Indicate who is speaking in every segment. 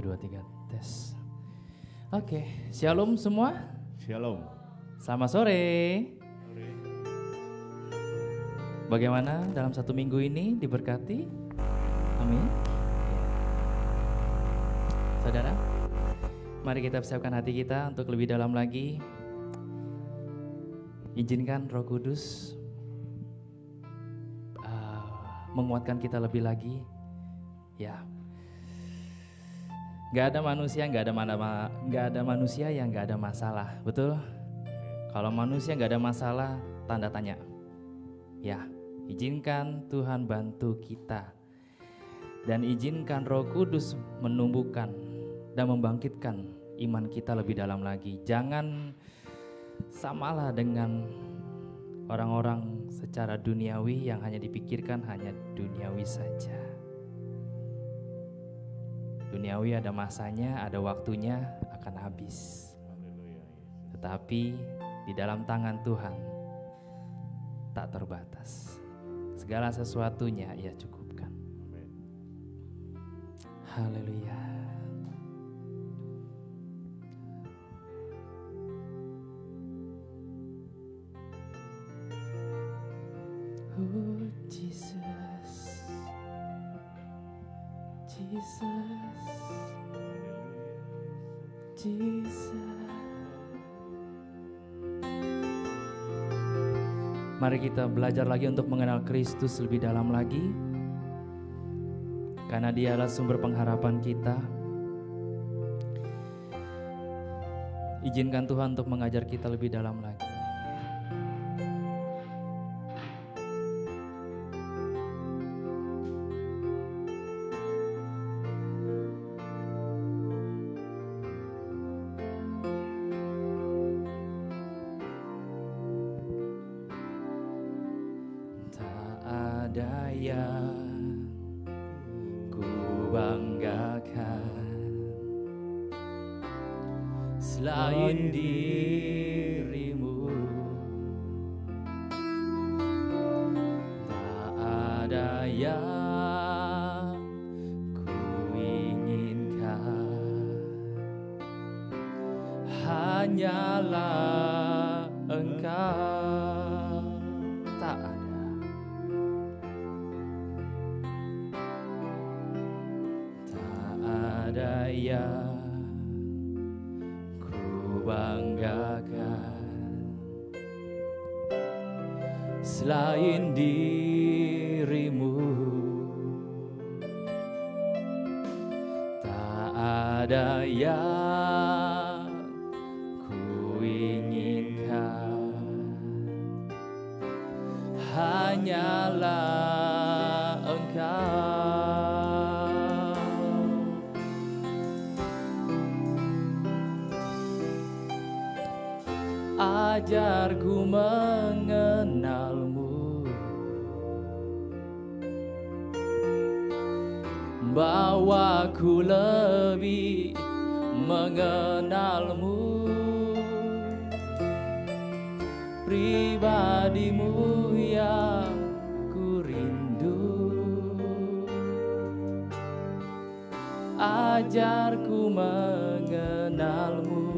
Speaker 1: 2, 3, tes. Oke, shalom semua.
Speaker 2: Shalom.
Speaker 1: Selamat sore. Bagaimana dalam satu minggu ini diberkati? Amin. Saudara, mari kita persiapkan hati kita untuk lebih dalam lagi. Izinkan Roh Kudus menguatkan kita lebih lagi. Ya, nggak ada manusia yang nggak ada masalah, betul? Kalau manusia nggak ada masalah, tanda tanya. Ya, izinkan Tuhan bantu kita dan izinkan Roh Kudus menumbuhkan dan membangkitkan iman kita lebih dalam lagi. Jangan samalah dengan orang-orang secara duniawi yang hanya dipikirkan hanya duniawi saja. Duniawi ada masanya, ada waktunya, akan habis. Tetapi di dalam tangan Tuhan tak terbatas. Segala sesuatunya Ia cukupkan. Haleluya. Oh Jesus, Jesus, Jesus. Mari kita belajar lagi untuk mengenal Kristus lebih dalam lagi, karena Dialah sumber pengharapan kita. Izinkan Tuhan untuk mengajar kita lebih dalam lagi. Ada yang ku banggakan selain dirimu, tak ada yang ku inginkan, hanyalah Engkau. Tak ada. Ada yang ku banggakan selain dirimu, tak ada yang ku inginkan, hanyalah Engkau. Ajarku mengenalmu, bawaku lebih mengenalmu, pribadimu yang ku rindu. Ajarku mengenalmu.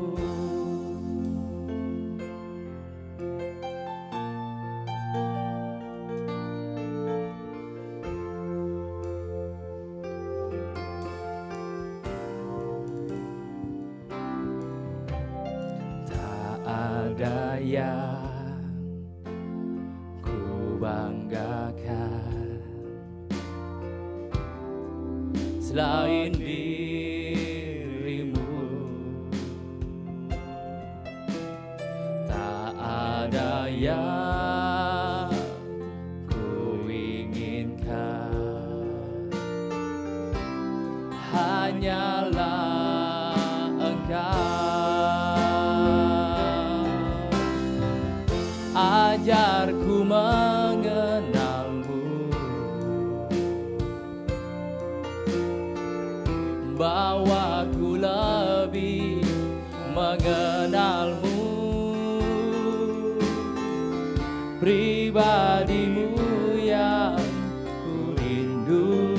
Speaker 1: Ada yang ku banggakan selain dirimu, tak ada yang ku inginkan, hanyalah Engkau. Ajarku mengenalmu, bawaku lebih mengenalmu, pribadimu yang ku rindu.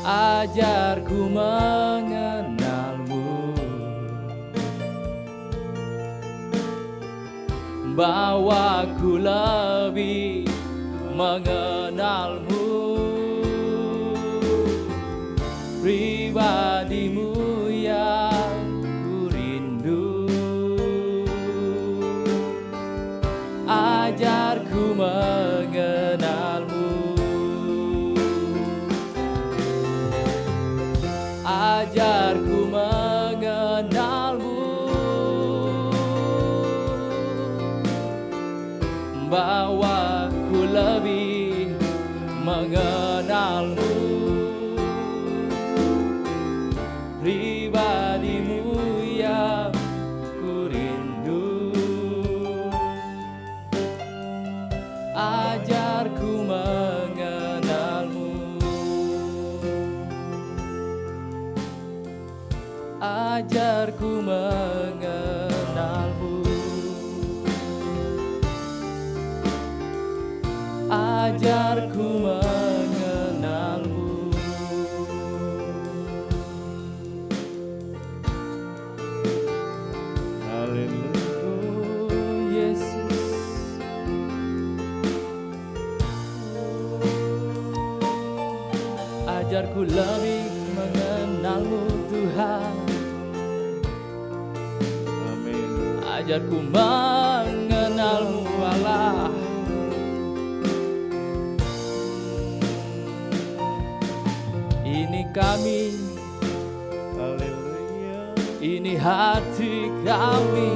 Speaker 1: ajarku mengenalmu, bawaku lebih mengenalmu, pribadimu yang ku rindu. Ajarku mengenalmu, ajarku mengenalmu, bawaku lebih mengenalmu, pribadimu yang ku rindu. Ajarku mengenalmu, ajarku mengenalmu, ajarku mengenalmu. Haleluya, Yesus. Ajarku lebih mengenalmu Tuhan. Amin. Ajarku mengenalmu Allah. Ini kami, haleluya. Ini hati kami.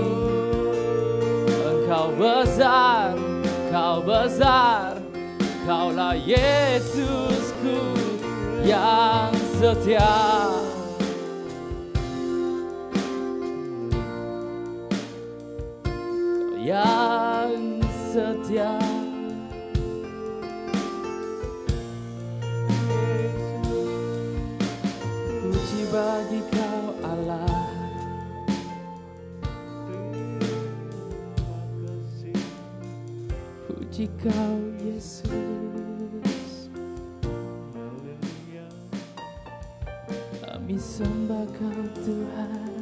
Speaker 1: Engkau besar, Kau besar, Kaulah Yesusku yang setia. Kau yang setia. Puji bagi Kau Allah. Puji Kau Yesus. Kami sembah Kau Tuhan.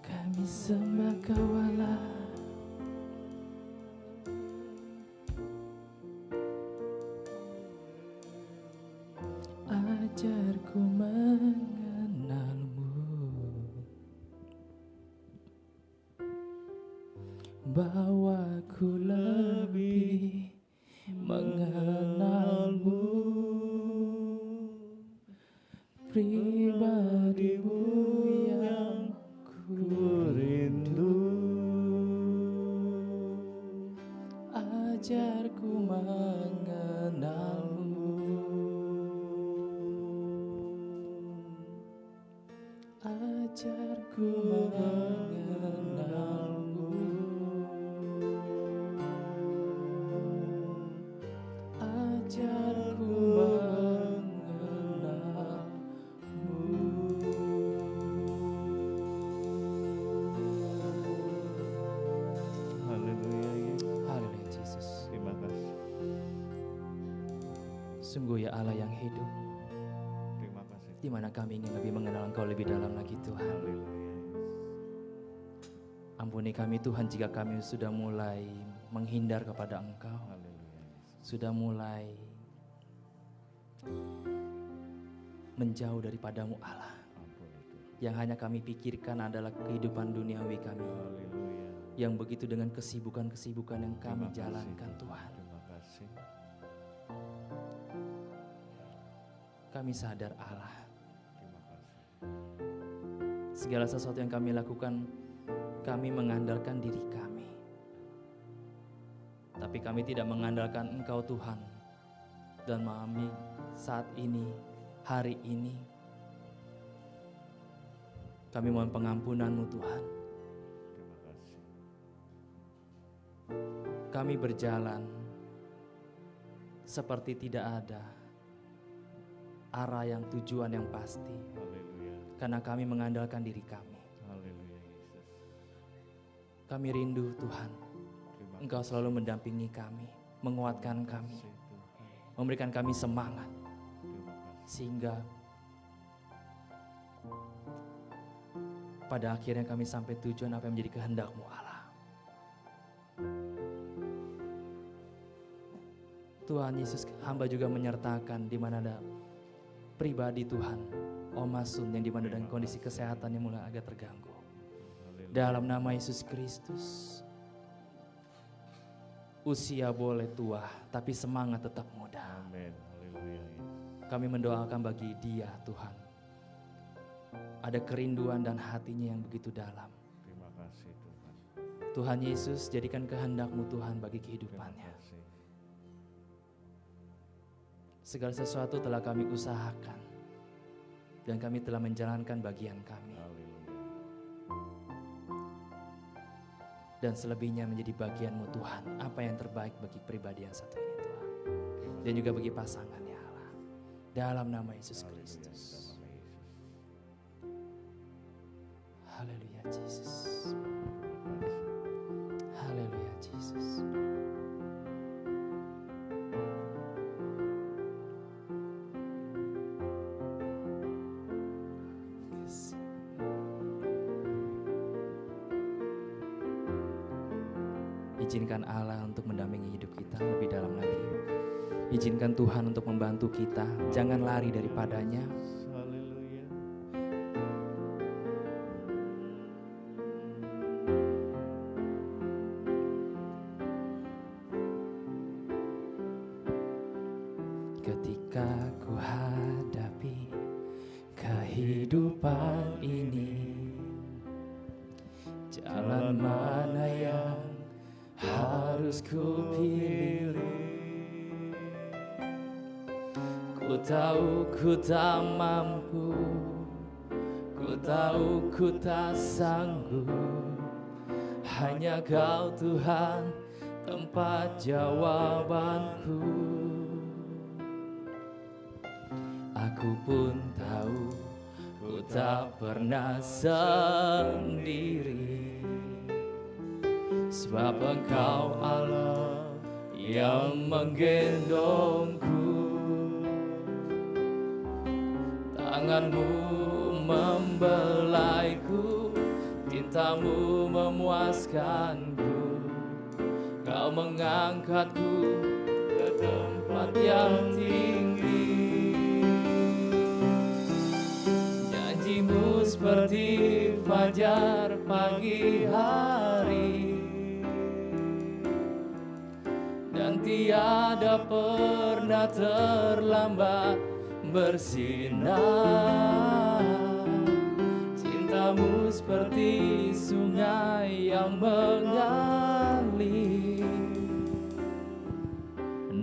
Speaker 1: Kami sembah Kau Allah. Ajarku mengenalmu, bawaku lebih mengenalmu, pribadimu yang ku rindu. Ajarku mengenalmu, ajarku mengenalmu, ajarku mengenalmu.
Speaker 2: Haleluya,
Speaker 1: Haleluya Yesus.
Speaker 2: terima kasih.
Speaker 1: Sungguh ya Allah yang hidup,
Speaker 2: Terima kasih.
Speaker 1: di mana kami ingin lebih mengenal Engkau lebih dalam lagi Tuhan.
Speaker 2: Haleluya.
Speaker 1: Ampuni kami Tuhan jika kami sudah mulai menghindar kepada Engkau,
Speaker 2: Haleluya.
Speaker 1: sudah mulai menjauh daripadamu Allah.
Speaker 2: Ampuni Tuhan.
Speaker 1: Yang hanya kami pikirkan adalah kehidupan duniawi kami,
Speaker 2: Haleluya.
Speaker 1: yang begitu dengan kesibukan-kesibukan yang kami
Speaker 2: Terima kasih,
Speaker 1: jalankan Tuhan.
Speaker 2: Terima kasih.
Speaker 1: Kami sadar Allah,
Speaker 2: Terima kasih.
Speaker 1: segala sesuatu yang kami lakukan, kami mengandalkan diri kami. Tapi kami tidak mengandalkan Engkau Tuhan. Dan kami saat ini, hari ini, kami mohon pengampunan-Mu Tuhan.
Speaker 2: Terima kasih.
Speaker 1: Kami berjalan seperti tidak ada arah yang tujuan yang pasti.
Speaker 2: Haleluya.
Speaker 1: Karena kami mengandalkan diri kami.
Speaker 2: Haleluya Yesus.
Speaker 1: Kami rindu Tuhan,
Speaker 2: Terima
Speaker 1: Engkau selalu mendampingi kami, menguatkan kami.
Speaker 2: kasih Tuhan.
Speaker 1: memberikan kami semangat,
Speaker 2: Terima kasih.
Speaker 1: sehingga pada akhirnya kami sampai tujuan apa yang menjadi kehendak-Mu Allah. Tuhan Yesus, hamba juga menyertakan di mana ada pribadi Tuhan, Om Masun yang di mana dengan kondisi kesehatannya mulai agak terganggu.
Speaker 2: Haleluya.
Speaker 1: Dalam nama Yesus Kristus, usia boleh tua, tapi semangat tetap muda.
Speaker 2: Amin. Haleluya.
Speaker 1: Kami mendoakan bagi dia Tuhan, ada kerinduan dan hatinya yang begitu dalam.
Speaker 2: Terima kasih Tuhan.
Speaker 1: Tuhan Yesus, jadikan kehendak-Mu Tuhan bagi
Speaker 2: Terima
Speaker 1: kehidupannya.
Speaker 2: kasih.
Speaker 1: Segala sesuatu telah kami usahakan, dan kami telah menjalankan bagian kami.
Speaker 2: Haleluya.
Speaker 1: Dan selebihnya menjadi bagian-Mu Tuhan, apa yang terbaik bagi pribadi yang satu ini Tuhan. Dan juga bagi pasangannya Allah. Dalam nama Yesus
Speaker 2: Haleluya.
Speaker 1: Kristus.
Speaker 2: Dalam nama Yesus.
Speaker 1: Haleluya Yesus.
Speaker 2: Terima kasih.
Speaker 1: Haleluya Yesus. Yes. Izinkan Allah untuk mendampingi hidup kita lebih dalam lagi. Izinkan Tuhan untuk membantu kita, jangan lari daripadanya.
Speaker 2: Haleluya.
Speaker 1: Ketika ku hadapi kehidupan ini, jalan mana yang harus ku pilih? Ku tahu ku tak mampu, ku tahu ku tak sanggup. Hanya Kau Tuhan tempat jawabanku. Aku pun tahu ku tak pernah sendiri, sebab Engkau Allah yang menggendongku. Tangan-Mu membelaiku, cinta-Mu memuaskanku. Kau mengangkatku ke tempat yang tinggi. Janji-Mu seperti fajar pagi hari, dan tiada pernah terlambat bersinar. Cinta-Mu seperti sungai yang mengalir,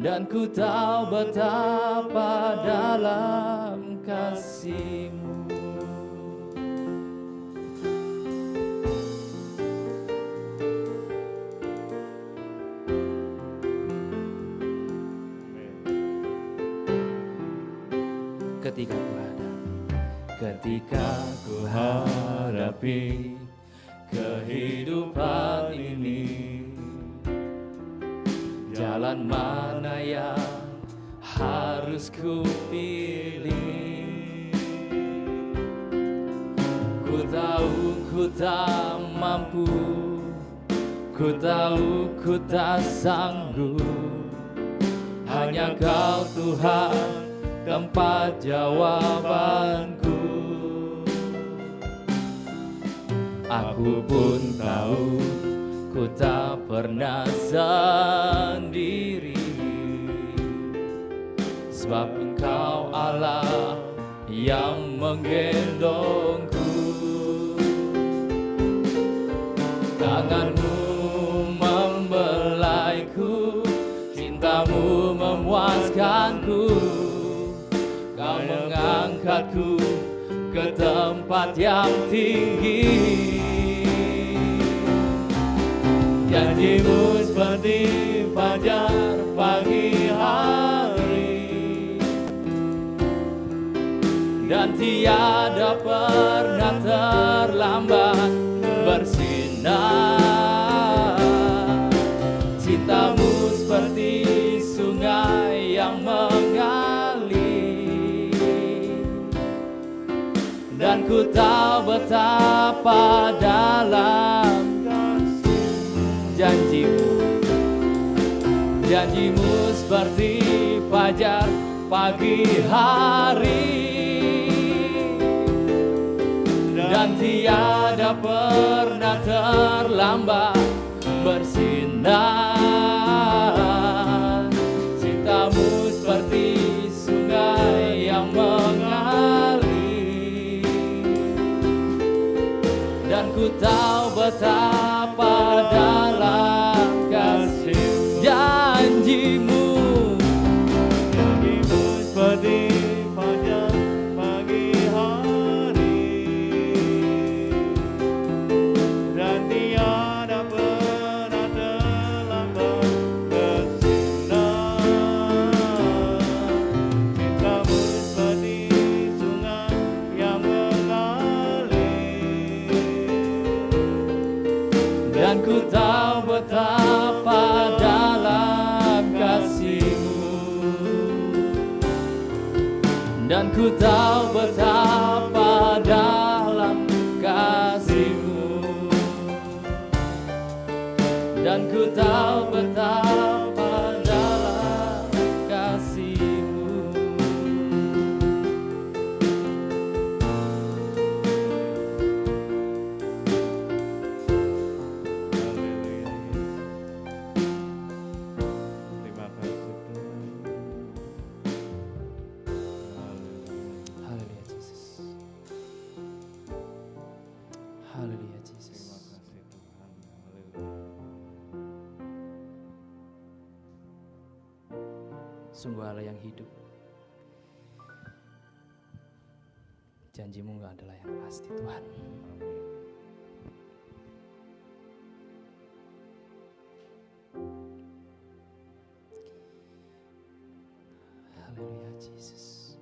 Speaker 1: dan ku tahu betapa dalam kasih-Mu. Ketika ku hadapi kehidupan ini, jalan mana yang harus ku pilih? Ku tahu ku tak mampu, ku tahu ku tak sanggup. Hanya Kau Tuhan tempat jawabanku. Aku pun tahu ku tak pernah sendiri, sebab Engkau Allah yang menggendongku. Tangan-Mu membelaiku, cinta-Mu memuaskanku. Kau mengangkatku ke tempat yang tinggi. Janji-Mu seperti fajar pagi hari, dan tiada pernah terlambat bersinar. Cinta-Mu seperti sungai yang Dan ku tahu betapa dalam janjimu. Janjimu seperti fajar pagi hari, dan tiada pernah terlambat bersinar. Cintamu seperti sungai yang mengalir, dan ku tahu betapa dalam kasih janjimu.
Speaker 2: Janjimu seperti fajar pagi hari, dan tiada pernah terlambat bersinar. Cintamu seperti sungai yang mengalir,
Speaker 1: Dan ku tahu betapa dalam kasih-Mu. Dan ku tahu betapa dalam kasih-Mu. Dan ku tahu betapa dalam kasih-Mu.
Speaker 2: haleluya Yesus. Terima kasih Tuhan. Haleluya.
Speaker 1: Haleluya Yesus. Haleluya Yesus.
Speaker 2: Terima kasih Tuhan. Haleluya.
Speaker 1: Sungguh Allah yang hidup. Janji-Mu adalah yang pasti Tuhan.
Speaker 2: Amin.
Speaker 1: Haleluya Yesus.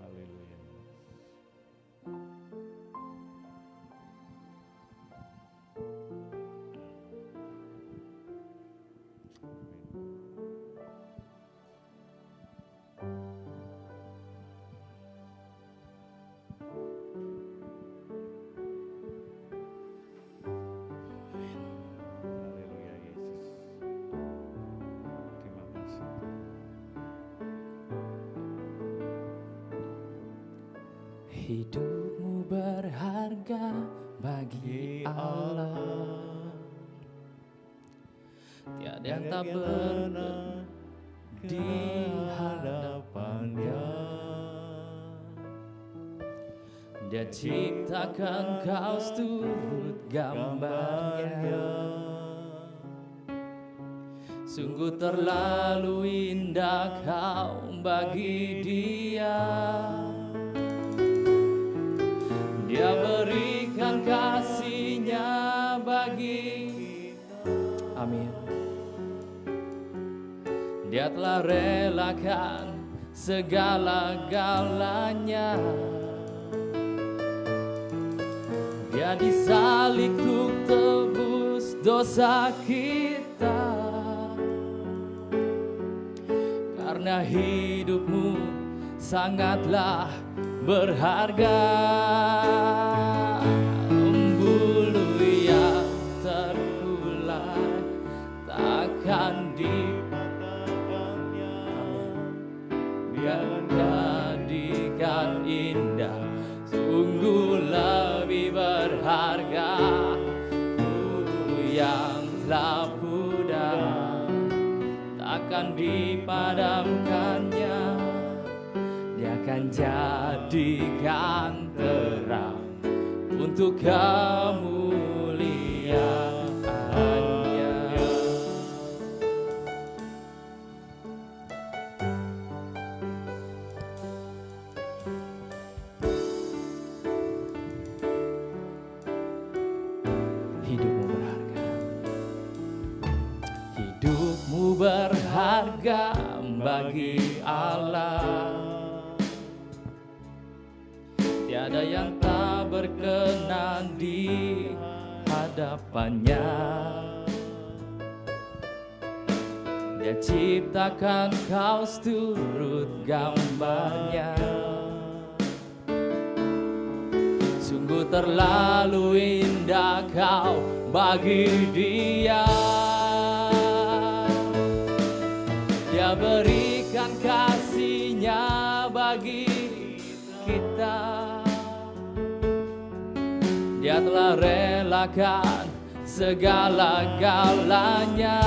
Speaker 2: Haleluya. Haleluya Yesus. Terima kasih.
Speaker 1: Hidupmu berharga bagi Allah. Tiada yang tak berkenan di hadapannya. Dia ciptakan kau seturut gambarnya. Sungguh terlalu indah kau bagi dia. Dia berikan kasih-Nya bagi kita. Amin. Dia telah relakan segala-galanya. Dia disalib untuk tebus dosa kita. Karena hidupmu sangatlah berharga. Bulu yang terkulai takkan dipatahkannya. Biar jadikan indah, sungguh lebih berharga. Yang telah pudar takkan dipadamkannya. Dia akan jadikan terang untuk kemuliaan-Nya. Hidupmu berharga. Hidupmu berharga bagi Allah. Tiada yang tak berkenan di hadapannya. Dia ciptakan kau seturut gambarnya. Sungguh terlalu indah kau bagi dia. Dia berikan kasih-Nya bagi kita. Dia telah relakan segala-galanya.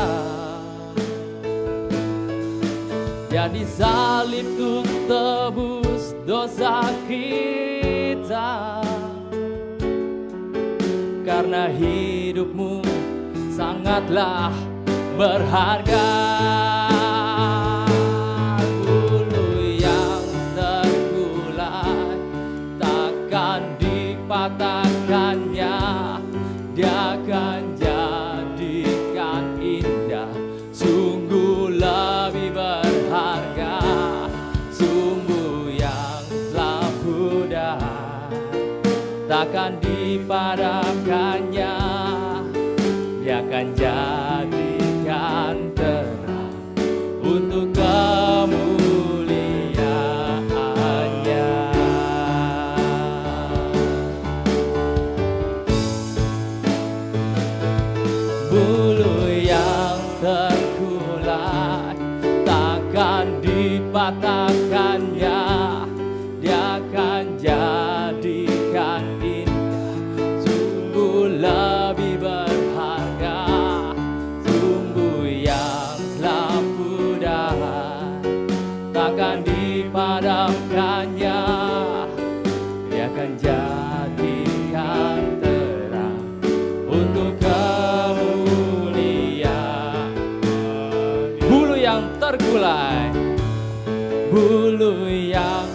Speaker 1: Dia disalib untuk tebus dosa kita. Karena hidupmu sangatlah berharga. Bulu yang terkulai takkan dipatahkannya. Dia akan jadikan indah. Sungguh lebih berharga sumbu yang telah pudar, takkan dipadamkannya. Dia akan jadikan terang untuk kemuliaan-Nya. Bulu yang terkulai takkan dipatahkannya. Dia akan jadikan indah. Sungguh lebih berharga sumbu yang telah pudar, takkan dipadamkannya. Dia akan jadikan terang untuk kemuliaan. Bulu yang terkulai, bulu yang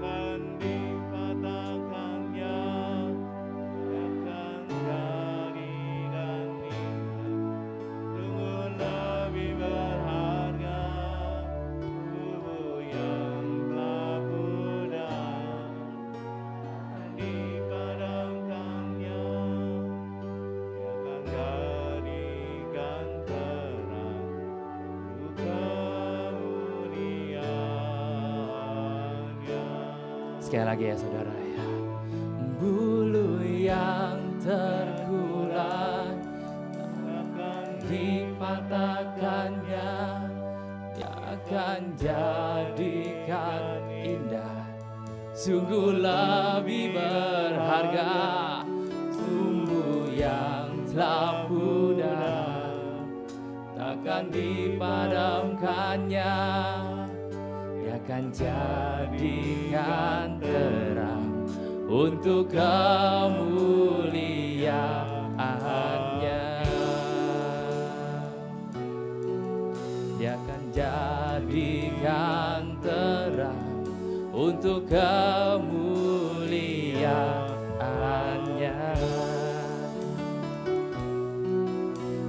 Speaker 2: akan dipatahkannya. Akan jadikan indah. Sungguh lebih berharga tubuh yang telah pudar, dipadamkannya. Dia akan jadikan terang untuk kemuliaan-Nya.
Speaker 1: sekali lagi ya saudara ya. Bulu yang terkulai
Speaker 2: Akan
Speaker 1: dipatahkannya. Dia akan jadikan indah. Sungguh lebih berharga sumbu yang telah pudar, takkan dipadamkannya. Dia akan jadikan terang untuk kemuliaan-Nya. Dia akan jadikan terang untuk kemuliaan-Nya.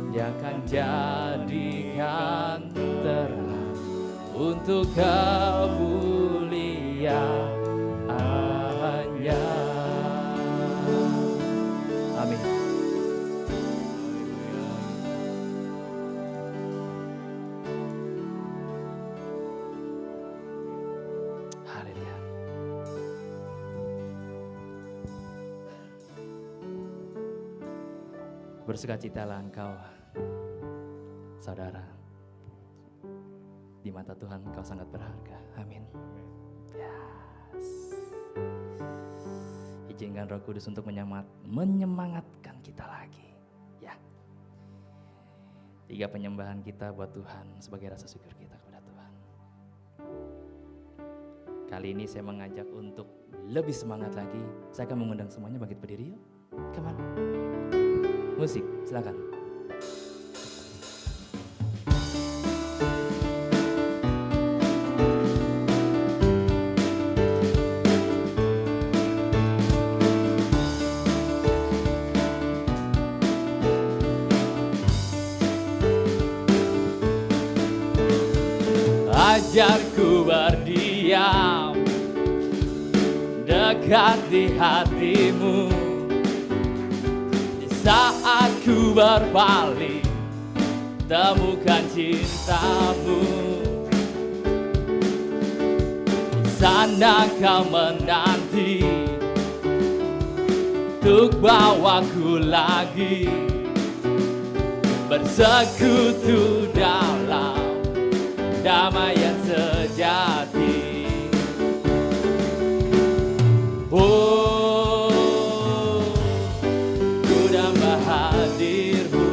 Speaker 1: Dia akan jadikan terang untuk kemuliaan-Nya. Amin. Haleluya. Bersukacitalah engkau, saudara. Di mata Tuhan engkau sangat berharga. Amin. Yes. Izinkan Roh Kudus untuk menyemangatkan kita lagi. Ya. 3 penyembahan kita buat Tuhan sebagai rasa syukur kita kepada Tuhan. Kali ini saya mengajak untuk lebih semangat lagi. Saya akan mengundang semuanya bangkit berdiri yuk. Come on. Musik, silakan. Ajarku berdiam dekat di hatimu. Di saat ku berpaling, temukan cintamu. Di sana kau menanti untuk bawaku lagi bersekutu dalam damai yang sejati. Oh, ku damba hadir-Mu.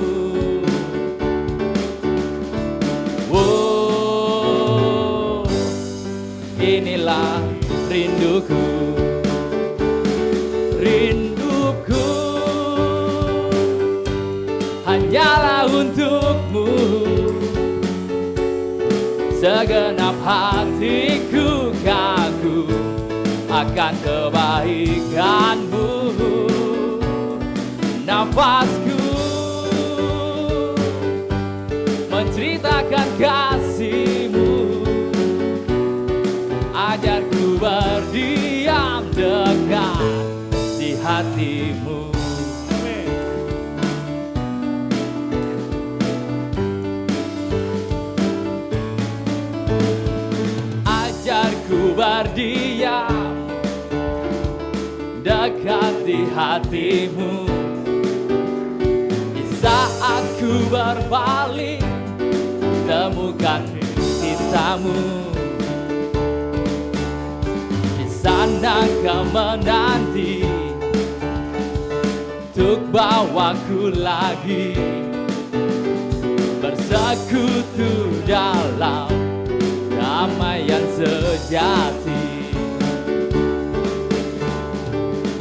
Speaker 1: Oh, inilah rinduku, rinduku hanyalah untuk-Mu. Segenap hatiku kagum akan kebaikan-Mu. Nafasku menceritakan kasih-Mu. Ajarku berdiam dekat di hati-Mu. Ajarku berdiam dekat di hati-Mu. Di saat ku berpaling, temukan cinta-Mu. Di sana kau menanti untuk bawaku lagi bersekutu dalam damai yang sejati.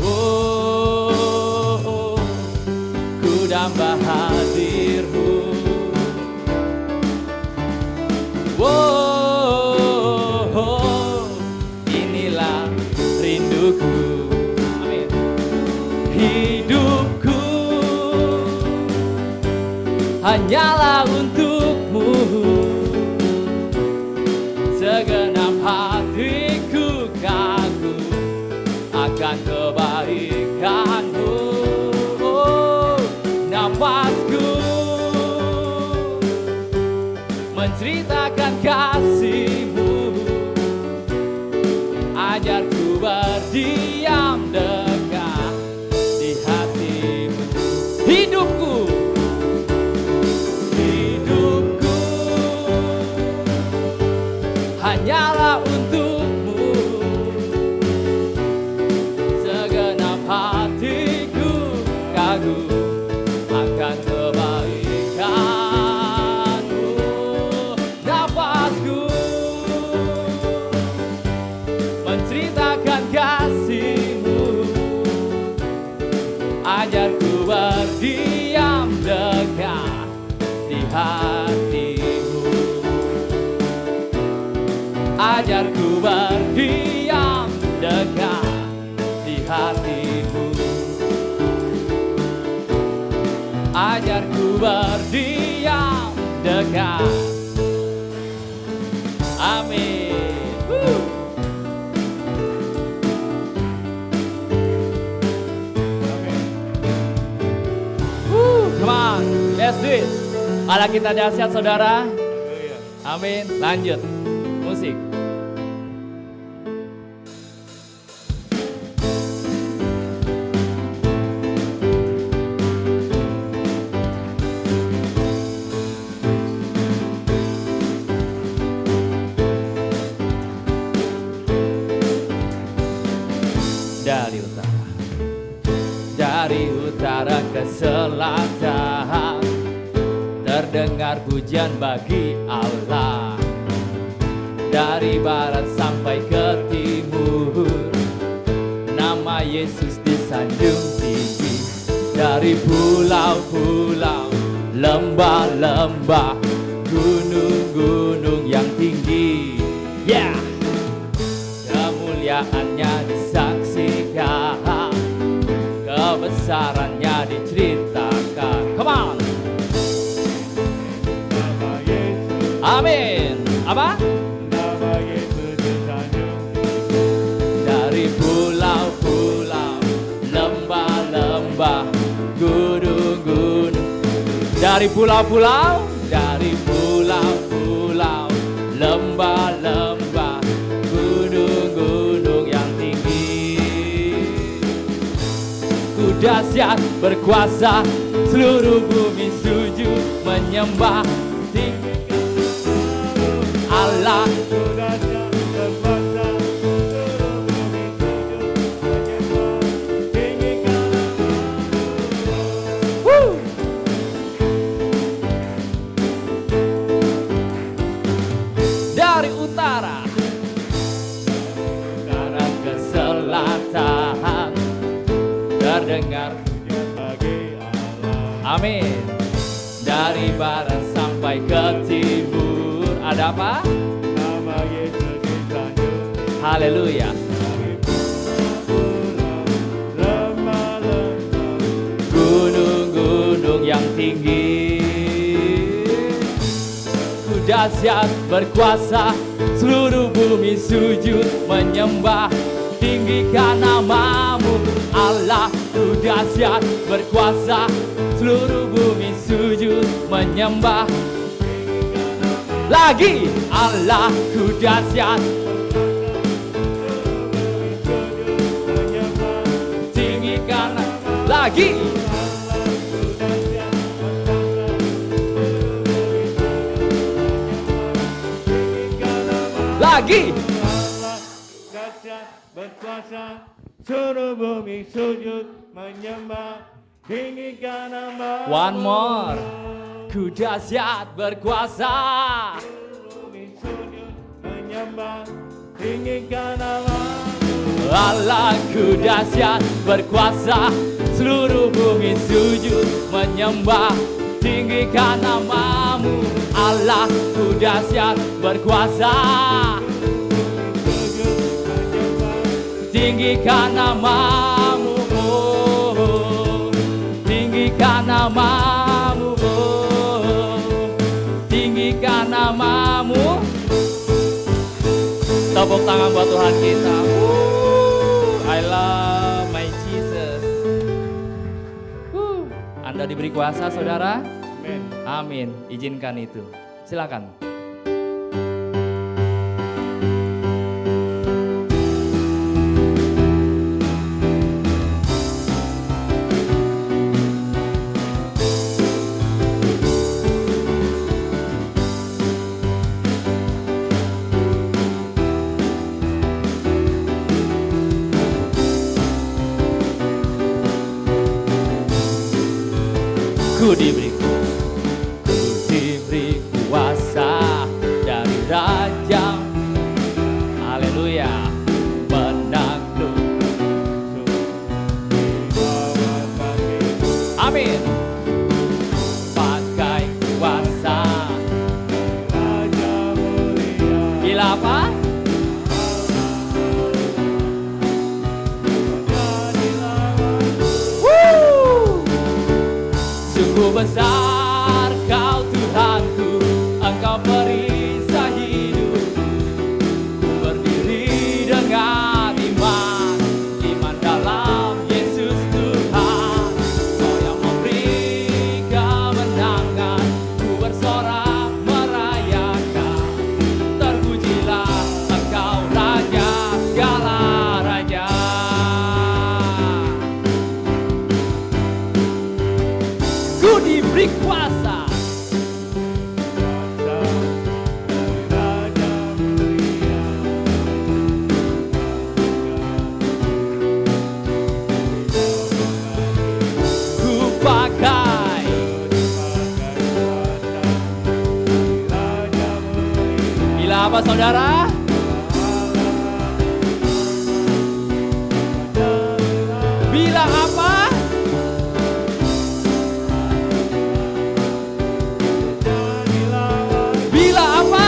Speaker 1: Oh, ku damba hadir-Mu. Oh, inilah rinduku. Amin. Hidupku hanyalah untuk-Mu. Segenap hatiku kagum akan kebaikan-Mu. Oh, nafasku menceritakan kasih-Mu. Ajarku berdiam dekat di hati-Mu. Hidupku, hidupku hanyalah untuk-Mu. Segenap hatiku kagum akan kebaikan-Mu. Nafasku menceritakan kasih-Mu. Ajarku berdiam dekat di hati-Mu. Ajarku berdiam dekat di hati-Mu. Ajarku berdiam dekat. Amin. Come on, let's do it. Allah kita dahsyat saudara. Amin. Lanjut musik. Dari utara ke selatan terdengar pujian bagi Allah. Dari barat sampai ke timur nama Yesus disanjung tinggi. Dari pulau-pulau, lembah-lembah, gunung-gunung yang tinggi, yeah, kemuliaannya disaksikan, kebesarannya diceritakan. Come on.
Speaker 2: Nama Yesus,
Speaker 1: Amin. Apa?
Speaker 2: nama Yesus disanjung.
Speaker 1: Dari pulau-pulau, lembah-lembah, gunung-gunung. Dari pulau-pulau, dari pulau-pulau, lembah-lembah, gunung-gunung. dahsyat berkuasa, seluruh bumi sujud menyembah. Allah
Speaker 2: dahsyat berkuasa, seluruh bumi sujud menyembah, tinggikan
Speaker 1: Woo! Dari utara ke selatan terdengar
Speaker 2: pujian bagi Allah.
Speaker 1: amin. Dari barat sampai ke timur ada apa?
Speaker 2: Nama Yesus disanjung,
Speaker 1: Haleluya.
Speaker 2: dari pulau-pulau, lembah-lembah,
Speaker 1: Gunung-gunung yang tinggi, Ku dahsyat berkuasa, seluruh bumi sujud menyembah. Tinggikan namamu Allah, Ku dahsyat berkuasa, seluruh bumi sujud menyembah. Lagi Allah, Ku dahsyat, tinggikan lagi. Lagi
Speaker 2: dahsyat berkuasa, seluruh bumi sujud menyembah, tinggikan nama.
Speaker 1: one more. Ku dahsyat berkuasa,
Speaker 2: Bumi sujud menyembah, tinggikan nama.
Speaker 1: Allah ku dahsyat berkuasa, seluruh bumi sujud menyembah. Tinggikan namamu Allah, ku dahsyat berkuasa. Tinggikan namamu, oh. Tinggikan namamu, oh. Tinggikan namamu. Tepuk tangan buat Tuhan kita. I love my Jesus. Anda diberi kuasa, saudara?
Speaker 2: Amin.
Speaker 1: Amin. Izinkan itu. Silakan. Ku diberi kuasa dari Raja. Haleluya. Menakluk. Amin. Pakai kuasa.
Speaker 2: Raja mulia,
Speaker 1: Gila apa?
Speaker 2: jadi lawan.
Speaker 1: Sungguh besar Kau Tuhanku, Engkau perisai hidupku. Ku berdiri dengan iman, iman dalam Yesus Tuhan. Kau yang memberi kemenangan, ku bersorak merayakan. Terpujilah Engkau Raja segala raja. Ku diberi kuasa.
Speaker 2: Raja mulia,
Speaker 1: Ku pakai
Speaker 2: Raja mulia,
Speaker 1: bila apa saudara? Bila apa?
Speaker 2: jadi lawan.
Speaker 1: Bila apa?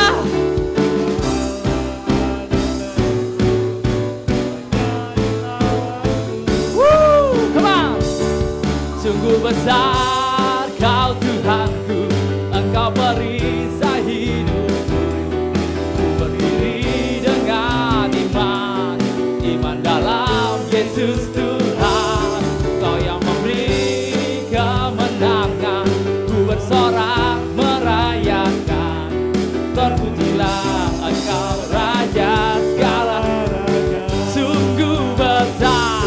Speaker 1: Come on. Sungguh besar Kau Tuhanku, Engkau perisai hidupku. Ku berdiri dengan iman, iman dalam Yesus Tuhan. Kau yang memberi kemenangan, ku bersorak merayakan. Terpujilah Engkau Raja segala raja. Sungguh besar.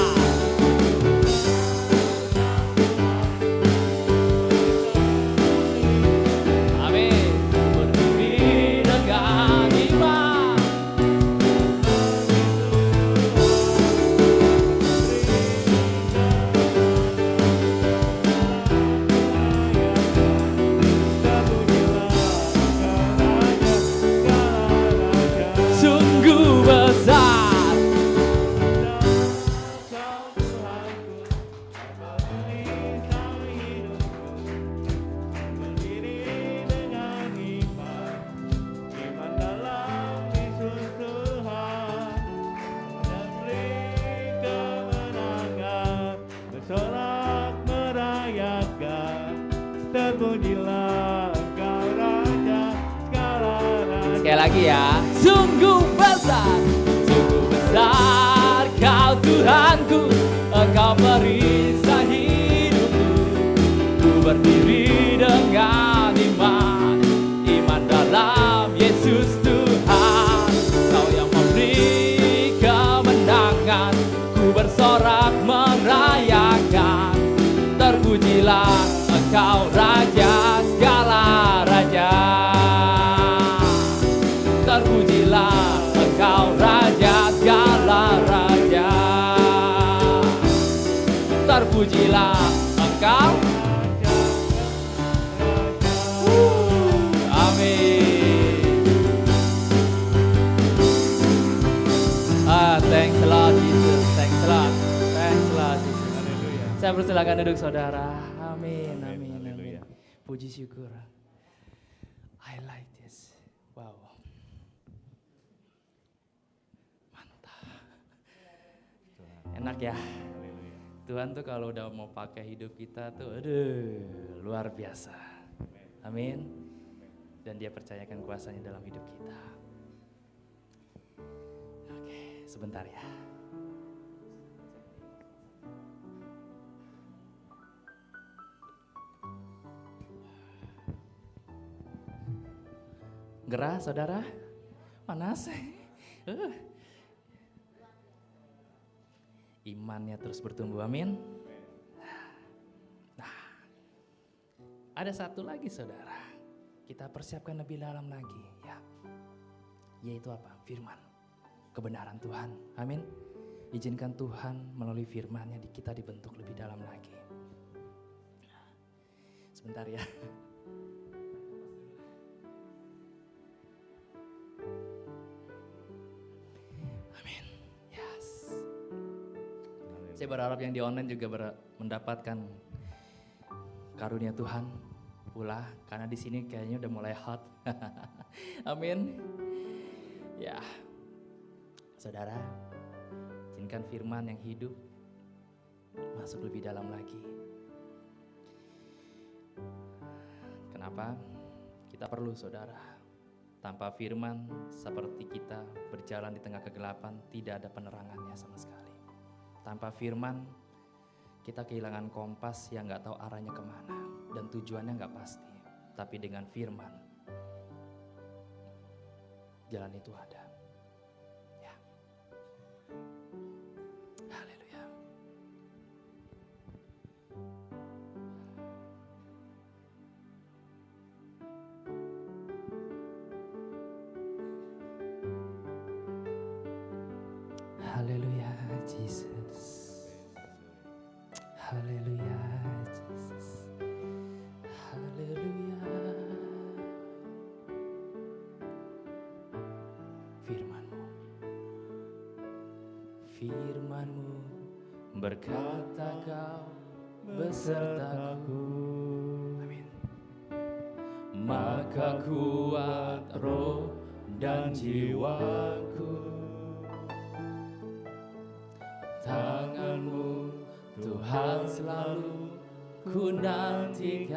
Speaker 1: lagi ya. Sungguh besar Kau Tuhanku, Engkau perisai hidupku. Ku berdiri dengan iman dalam Yesus Tuhan. Kau yang memberi kemenangan, ku bersorak merayakan. Terpujilah Engkau Raja segala raja. Terpujilah Engkau Raja segala raja. Terpujilah Engkau. Amin. Thanks a lot Jesus. Thanks a lot. Thanks a lot Jesus.
Speaker 2: Haleluya.
Speaker 1: Saya persilakan duduk saudara. Amin,
Speaker 2: Amin,
Speaker 1: amin,
Speaker 2: haleluya.
Speaker 1: amin. Puji syukur. I like this. Wow. Mantap. Enak ya.
Speaker 2: Haleluya.
Speaker 1: Tuhan tuh kalau udah mau pakai hidup kita tuh, aduh, luar biasa. Amin. Dan dia percayakan kuasanya dalam hidup kita. Oke, sebentar ya. Gerah, saudara? Panas? Imannya terus bertumbuh, amin. Nah, ada satu lagi saudara. Kita persiapkan lebih dalam lagi ya. Yaitu apa? Firman. Kebenaran Tuhan, amin. Izinkan Tuhan melalui firman-Nya kita dibentuk lebih dalam lagi. Sebentar ya. Amin. Yes. Saya berharap yang di online juga mendapatkan karunia Tuhan pula, karena di sini kayaknya udah mulai hot. Amin. Ya, saudara, izinkan firman yang hidup masuk lebih dalam lagi. Kenapa? Kita perlu saudara. Tanpa firman, seperti kita berjalan di tengah kegelapan, tidak ada penerangannya sama sekali. Tanpa firman, kita kehilangan kompas yang gak tahu arahnya kemana dan tujuannya gak pasti. Tapi dengan firman, jalan itu ada. Ya. Haleluya. Haleluya, Jesus. Haleluya, Jesus. Haleluya. Firman-Mu, firman-Mu berkata Kau besertaku. Amin. Maka kuat roh dan jiwaku. Tangan-Mu Tuhan selalu ku nantikan.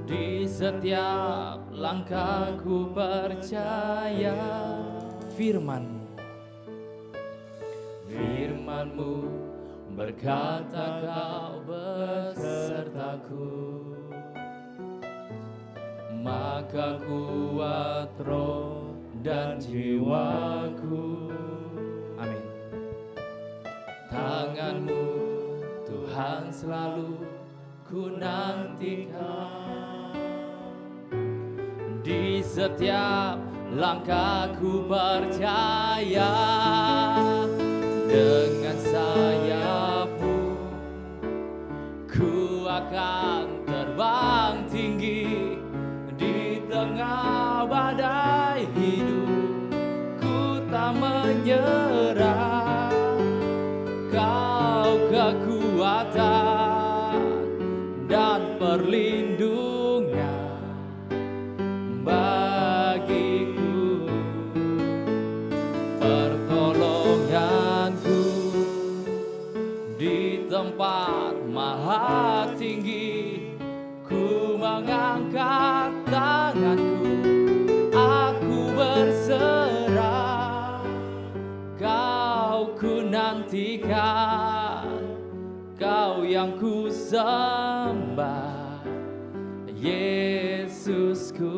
Speaker 1: Di setiap langkahku percaya firman-Mu. Firman-Mu berkata Kau besertaku. Maka kuat roh dan jiwaku. Amin. Tangan-Mu Tuhan selalu ku nantikan. Di setiap langkahku percaya. Dengan sayap-Mu ku akan terbang tinggi. Di tengah badai hidup ku tak menyerah. Kau kekuatan dan perlindungan bagiku, pertolonganku di tempat maha tinggi. Ku mengangkat tanganku Kau yang ku sembah, Yesusku,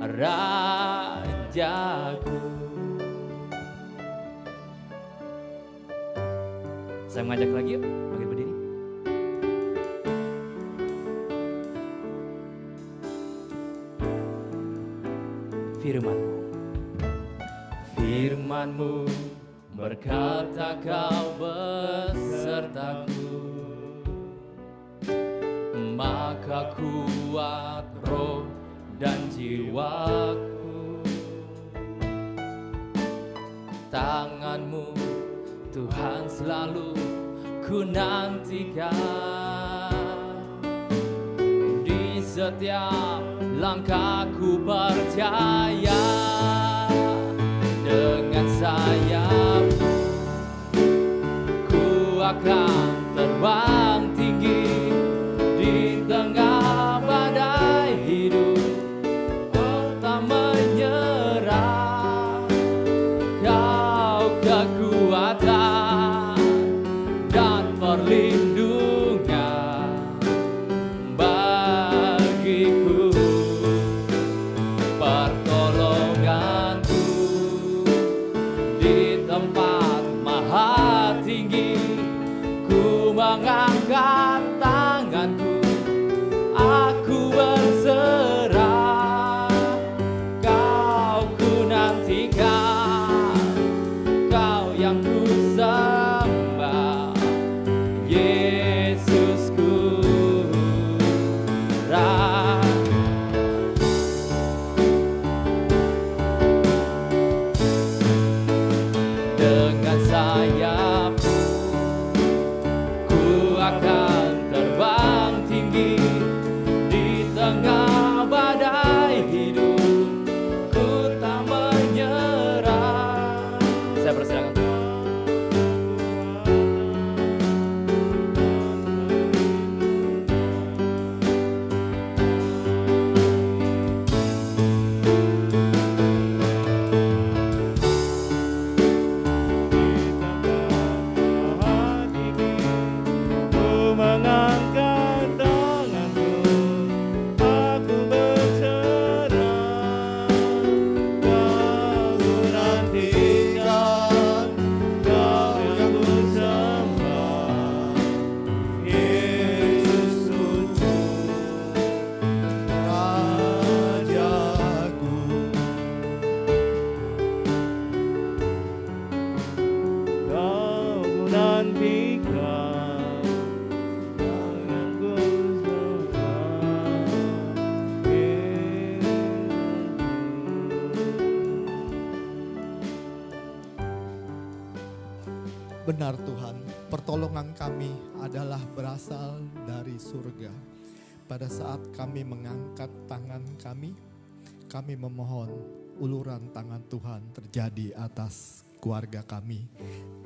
Speaker 1: Rajaku. Saya mengajak lagi yuk, bangkit berdiri. Firman-Mu berkata kau besertaku, maka kuat roh dan jiwaku. Tangan-Mu Tuhan selalu ku nantikan, di setiap langkahku percaya. Dengan sayap-Mu ku akan terbang tinggi di tengah badai hidup. Oh, tak menyerah, Kau kekuatan dan perlindungan bagiku, pertolonganku di tempat maha tinggi. Ku mengangkat tanganku, aku berserah. Kau ku nantikan, Kau yang ku sembah, Yesusku, dengan sayap-Mu ku akan terbang tinggi di tengah badai hidup. Ku tak menyerah. Saya persilakan.
Speaker 2: Ku mengangkat tanganku, aku berserah. Kau ku nantikan, Kau yang ku sembah, Yesusku, Rajaku. Kau ku nantikan, Kau yang ku sembah, Yesusku.
Speaker 3: Benar Tuhan, pertolongan kami adalah berasal dari surga. Pada saat kami mengangkat tangan kami memohon uluran tangan Tuhan terjadi atas keluarga kami,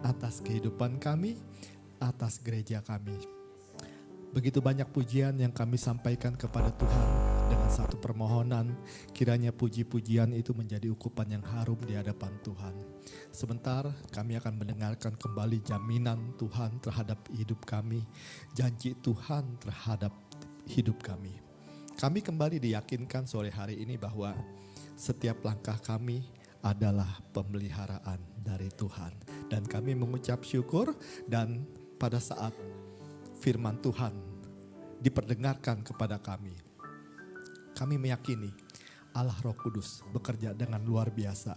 Speaker 3: atas kehidupan kami, atas gereja kami. Begitu banyak pujian yang kami sampaikan kepada Tuhan dengan satu permohonan, kiranya puji-pujian itu menjadi ukupan yang harum di hadapan Tuhan. Sebentar kami akan mendengarkan kembali jaminan Tuhan terhadap hidup kami, janji Tuhan terhadap hidup kami. Kami kembali diyakinkan sore hari ini bahwa setiap langkah kami adalah pemeliharaan dari Tuhan. Dan kami mengucap syukur, dan pada saat firman Tuhan diperdengarkan kepada kami meyakini Allah Roh Kudus bekerja dengan luar biasa.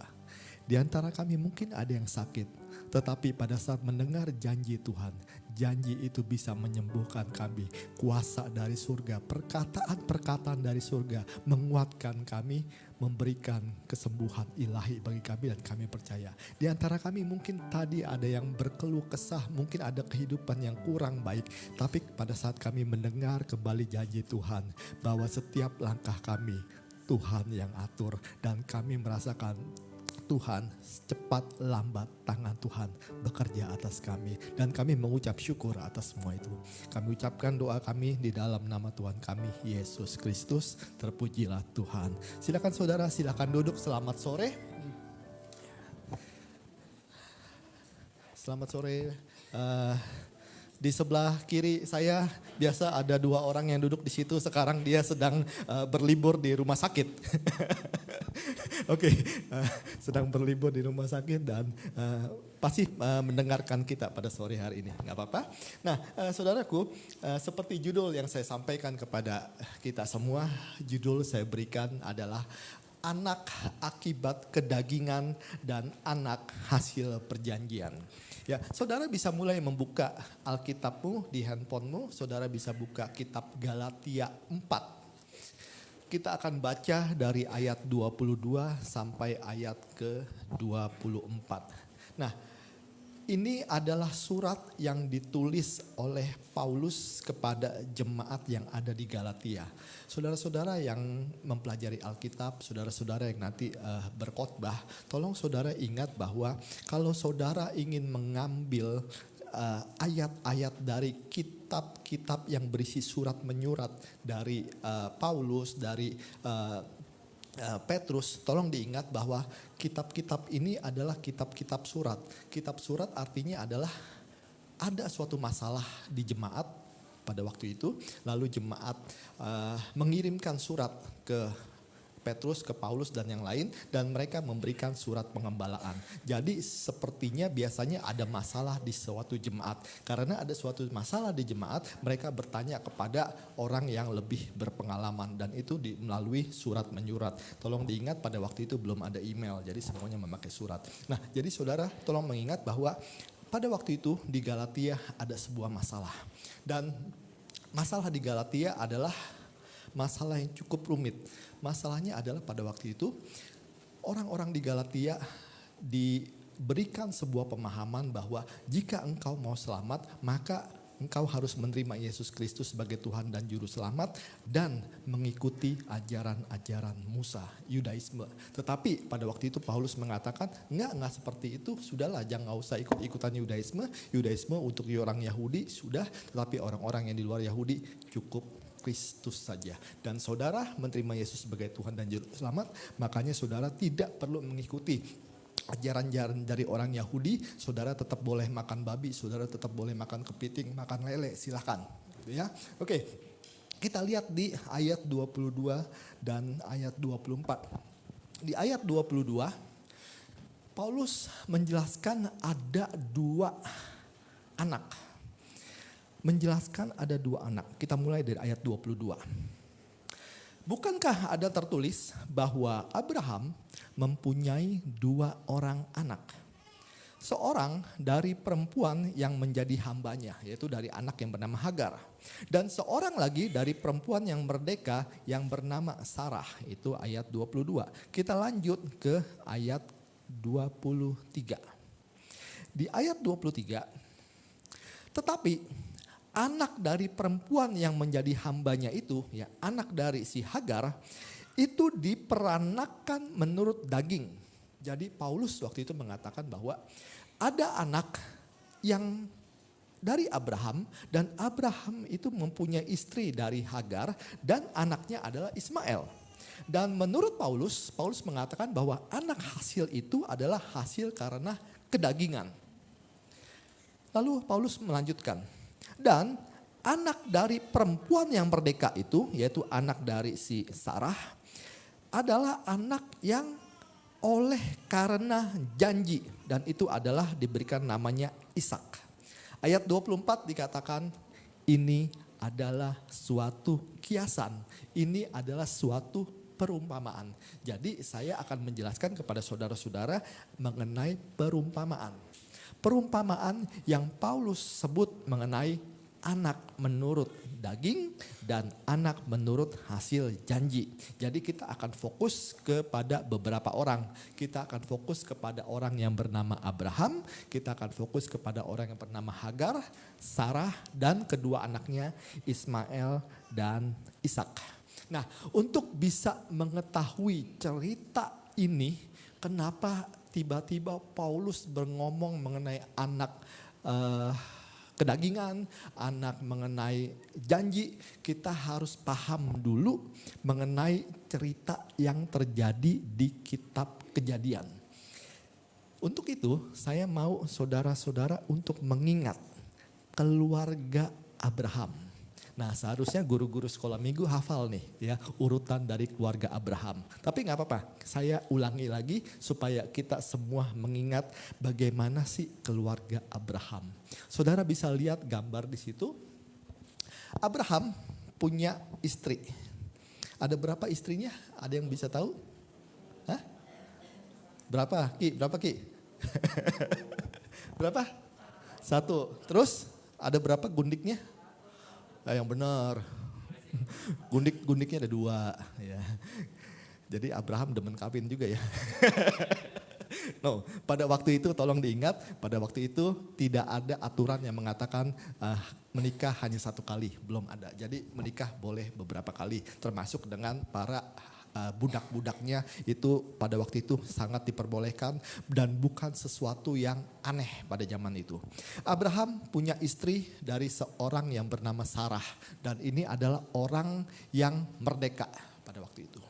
Speaker 3: Di antara kami mungkin ada yang sakit, tetapi pada saat mendengar janji Tuhan, janji itu bisa menyembuhkan kami. Kuasa dari surga, perkataan-perkataan dari surga menguatkan kami, memberikan kesembuhan ilahi bagi kami, dan kami percaya. Di antara kami mungkin tadi ada yang berkeluh kesah, mungkin ada kehidupan yang kurang baik, tapi pada saat kami mendengar kembali janji Tuhan bahwa setiap langkah kami Tuhan yang atur, dan kami merasakan Tuhan cepat lambat tangan Tuhan bekerja atas kami, dan kami mengucap syukur atas semua itu. Kami ucapkan doa kami di dalam nama Tuhan kami Yesus Kristus. Terpujilah Tuhan. Silakan saudara, silakan duduk. Selamat sore. Selamat sore. Di sebelah kiri saya biasa ada 2 orang yang duduk di situ. Sekarang dia sedang berlibur di rumah sakit. Oke, sedang berlibur di rumah sakit dan pasti mendengarkan kita pada sore hari ini. Nggak apa-apa. Nah, saudaraku, seperti judul yang saya sampaikan kepada kita semua, judul saya berikan adalah anak akibat kedagingan dan anak hasil perjanjian. Ya, saudara bisa mulai membuka Alkitabmu di handphonemu, saudara bisa buka kitab Galatia 4. Kita akan baca dari ayat 22 sampai ayat ke-24. Nah, ini adalah surat yang ditulis oleh Paulus kepada jemaat yang ada di Galatia. Saudara-saudara yang mempelajari Alkitab, saudara-saudara yang nanti berkhotbah, tolong saudara ingat bahwa kalau saudara ingin mengambil ayat-ayat dari kitab-kitab yang berisi surat menyurat dari Paulus, dari Petrus, tolong diingat bahwa kitab-kitab ini adalah kitab-kitab surat. Kitab surat artinya adalah ada suatu masalah di jemaat pada waktu itu, lalu jemaat mengirimkan surat ke Petrus, ke Paulus dan yang lain, dan mereka memberikan surat pengembalaan. Jadi sepertinya biasanya ada masalah di suatu jemaat. Karena ada suatu masalah di jemaat, mereka bertanya kepada orang yang lebih berpengalaman, dan itu melalui surat menyurat. Tolong diingat pada waktu itu belum ada email, jadi semuanya memakai surat. Nah, jadi saudara tolong mengingat bahwa pada waktu itu di Galatia ada sebuah masalah. Dan masalah di Galatia adalah masalah yang cukup rumit. Masalahnya adalah pada waktu itu orang-orang di Galatia diberikan sebuah pemahaman bahwa jika engkau mau selamat, maka engkau harus menerima Yesus Kristus sebagai Tuhan dan Juru Selamat dan mengikuti ajaran-ajaran Musa, Yudaisme. Tetapi pada waktu itu Paulus mengatakan, enggak seperti itu, sudahlah jangan usah ikut-ikutan Yudaisme. Yudaisme untuk orang Yahudi sudah, tetapi orang-orang yang di luar Yahudi cukup Kristus saja. Dan saudara menerima Yesus sebagai Tuhan dan Juru Selamat, makanya saudara tidak perlu mengikuti ajaran-ajaran dari orang Yahudi. Saudara tetap boleh makan babi, saudara tetap boleh makan kepiting, makan lele, silahkan. Ya, oke. Kita lihat di ayat 22 dan ayat 24. Di ayat 22, Paulus menjelaskan ada 2 anak. Menjelaskan ada 2 anak. Kita mulai dari ayat 22. Bukankah ada tertulis bahwa Abraham mempunyai 2 orang anak? Seorang dari perempuan yang menjadi hambanya, yaitu dari anak yang bernama Hagar. Dan seorang lagi dari perempuan yang merdeka yang bernama Sarah, itu ayat 22. Kita lanjut ke ayat 23. Di ayat 23, tetapi anak dari perempuan yang menjadi hambanya itu, ya anak dari si Hagar, itu diperanakan menurut daging. Jadi Paulus waktu itu mengatakan bahwa ada anak yang dari Abraham, dan Abraham itu mempunyai istri dari Hagar, dan anaknya adalah Ismail. Dan menurut Paulus mengatakan bahwa anak hasil itu adalah hasil karena kedagingan. Lalu Paulus melanjutkan, dan anak dari perempuan yang merdeka itu, yaitu anak dari si Sarah, adalah anak yang oleh karena janji, dan itu adalah diberikan namanya Ishak. Ayat 24 dikatakan, ini adalah suatu kiasan, ini adalah suatu perumpamaan. Jadi saya akan menjelaskan kepada saudara-saudara mengenai perumpamaan. Perumpamaan yang Paulus sebut mengenai anak menurut daging dan anak menurut hasil janji. Jadi kita akan fokus kepada beberapa orang. Kita akan fokus kepada orang yang bernama Abraham, kita akan fokus kepada orang yang bernama Hagar, Sarah, dan kedua anaknya Ismail dan Ishak. Nah, untuk bisa mengetahui cerita ini, kenapa tiba-tiba Paulus berngomong mengenai anak kedagingan, anak mengenai janji, kita harus paham dulu mengenai cerita yang terjadi di kitab Kejadian. Untuk itu saya mau saudara-saudara untuk mengingat keluarga Abraham. Nah seharusnya guru-guru sekolah minggu hafal nih ya urutan dari keluarga Abraham. Tapi nggak apa-apa, saya ulangi lagi supaya kita semua mengingat bagaimana sih keluarga Abraham. Saudara bisa lihat gambar di situ. Abraham punya istri. Ada berapa istrinya? Ada yang bisa tahu? Hah? Berapa Ki? Berapa Ki? Berapa? 1. Terus ada berapa gundiknya? Yang benar. Gundiknya ada 2. Ya. Jadi Abraham demen kawin juga ya. No, pada waktu itu tolong diingat, pada waktu itu tidak ada aturan yang mengatakan menikah hanya 1 kali, belum ada. Jadi menikah boleh beberapa kali, termasuk dengan para budak-budaknya itu pada waktu itu sangat diperbolehkan dan bukan sesuatu yang aneh pada zaman itu. Abraham punya istri dari seorang yang bernama Sarah dan ini adalah orang yang merdeka pada waktu itu.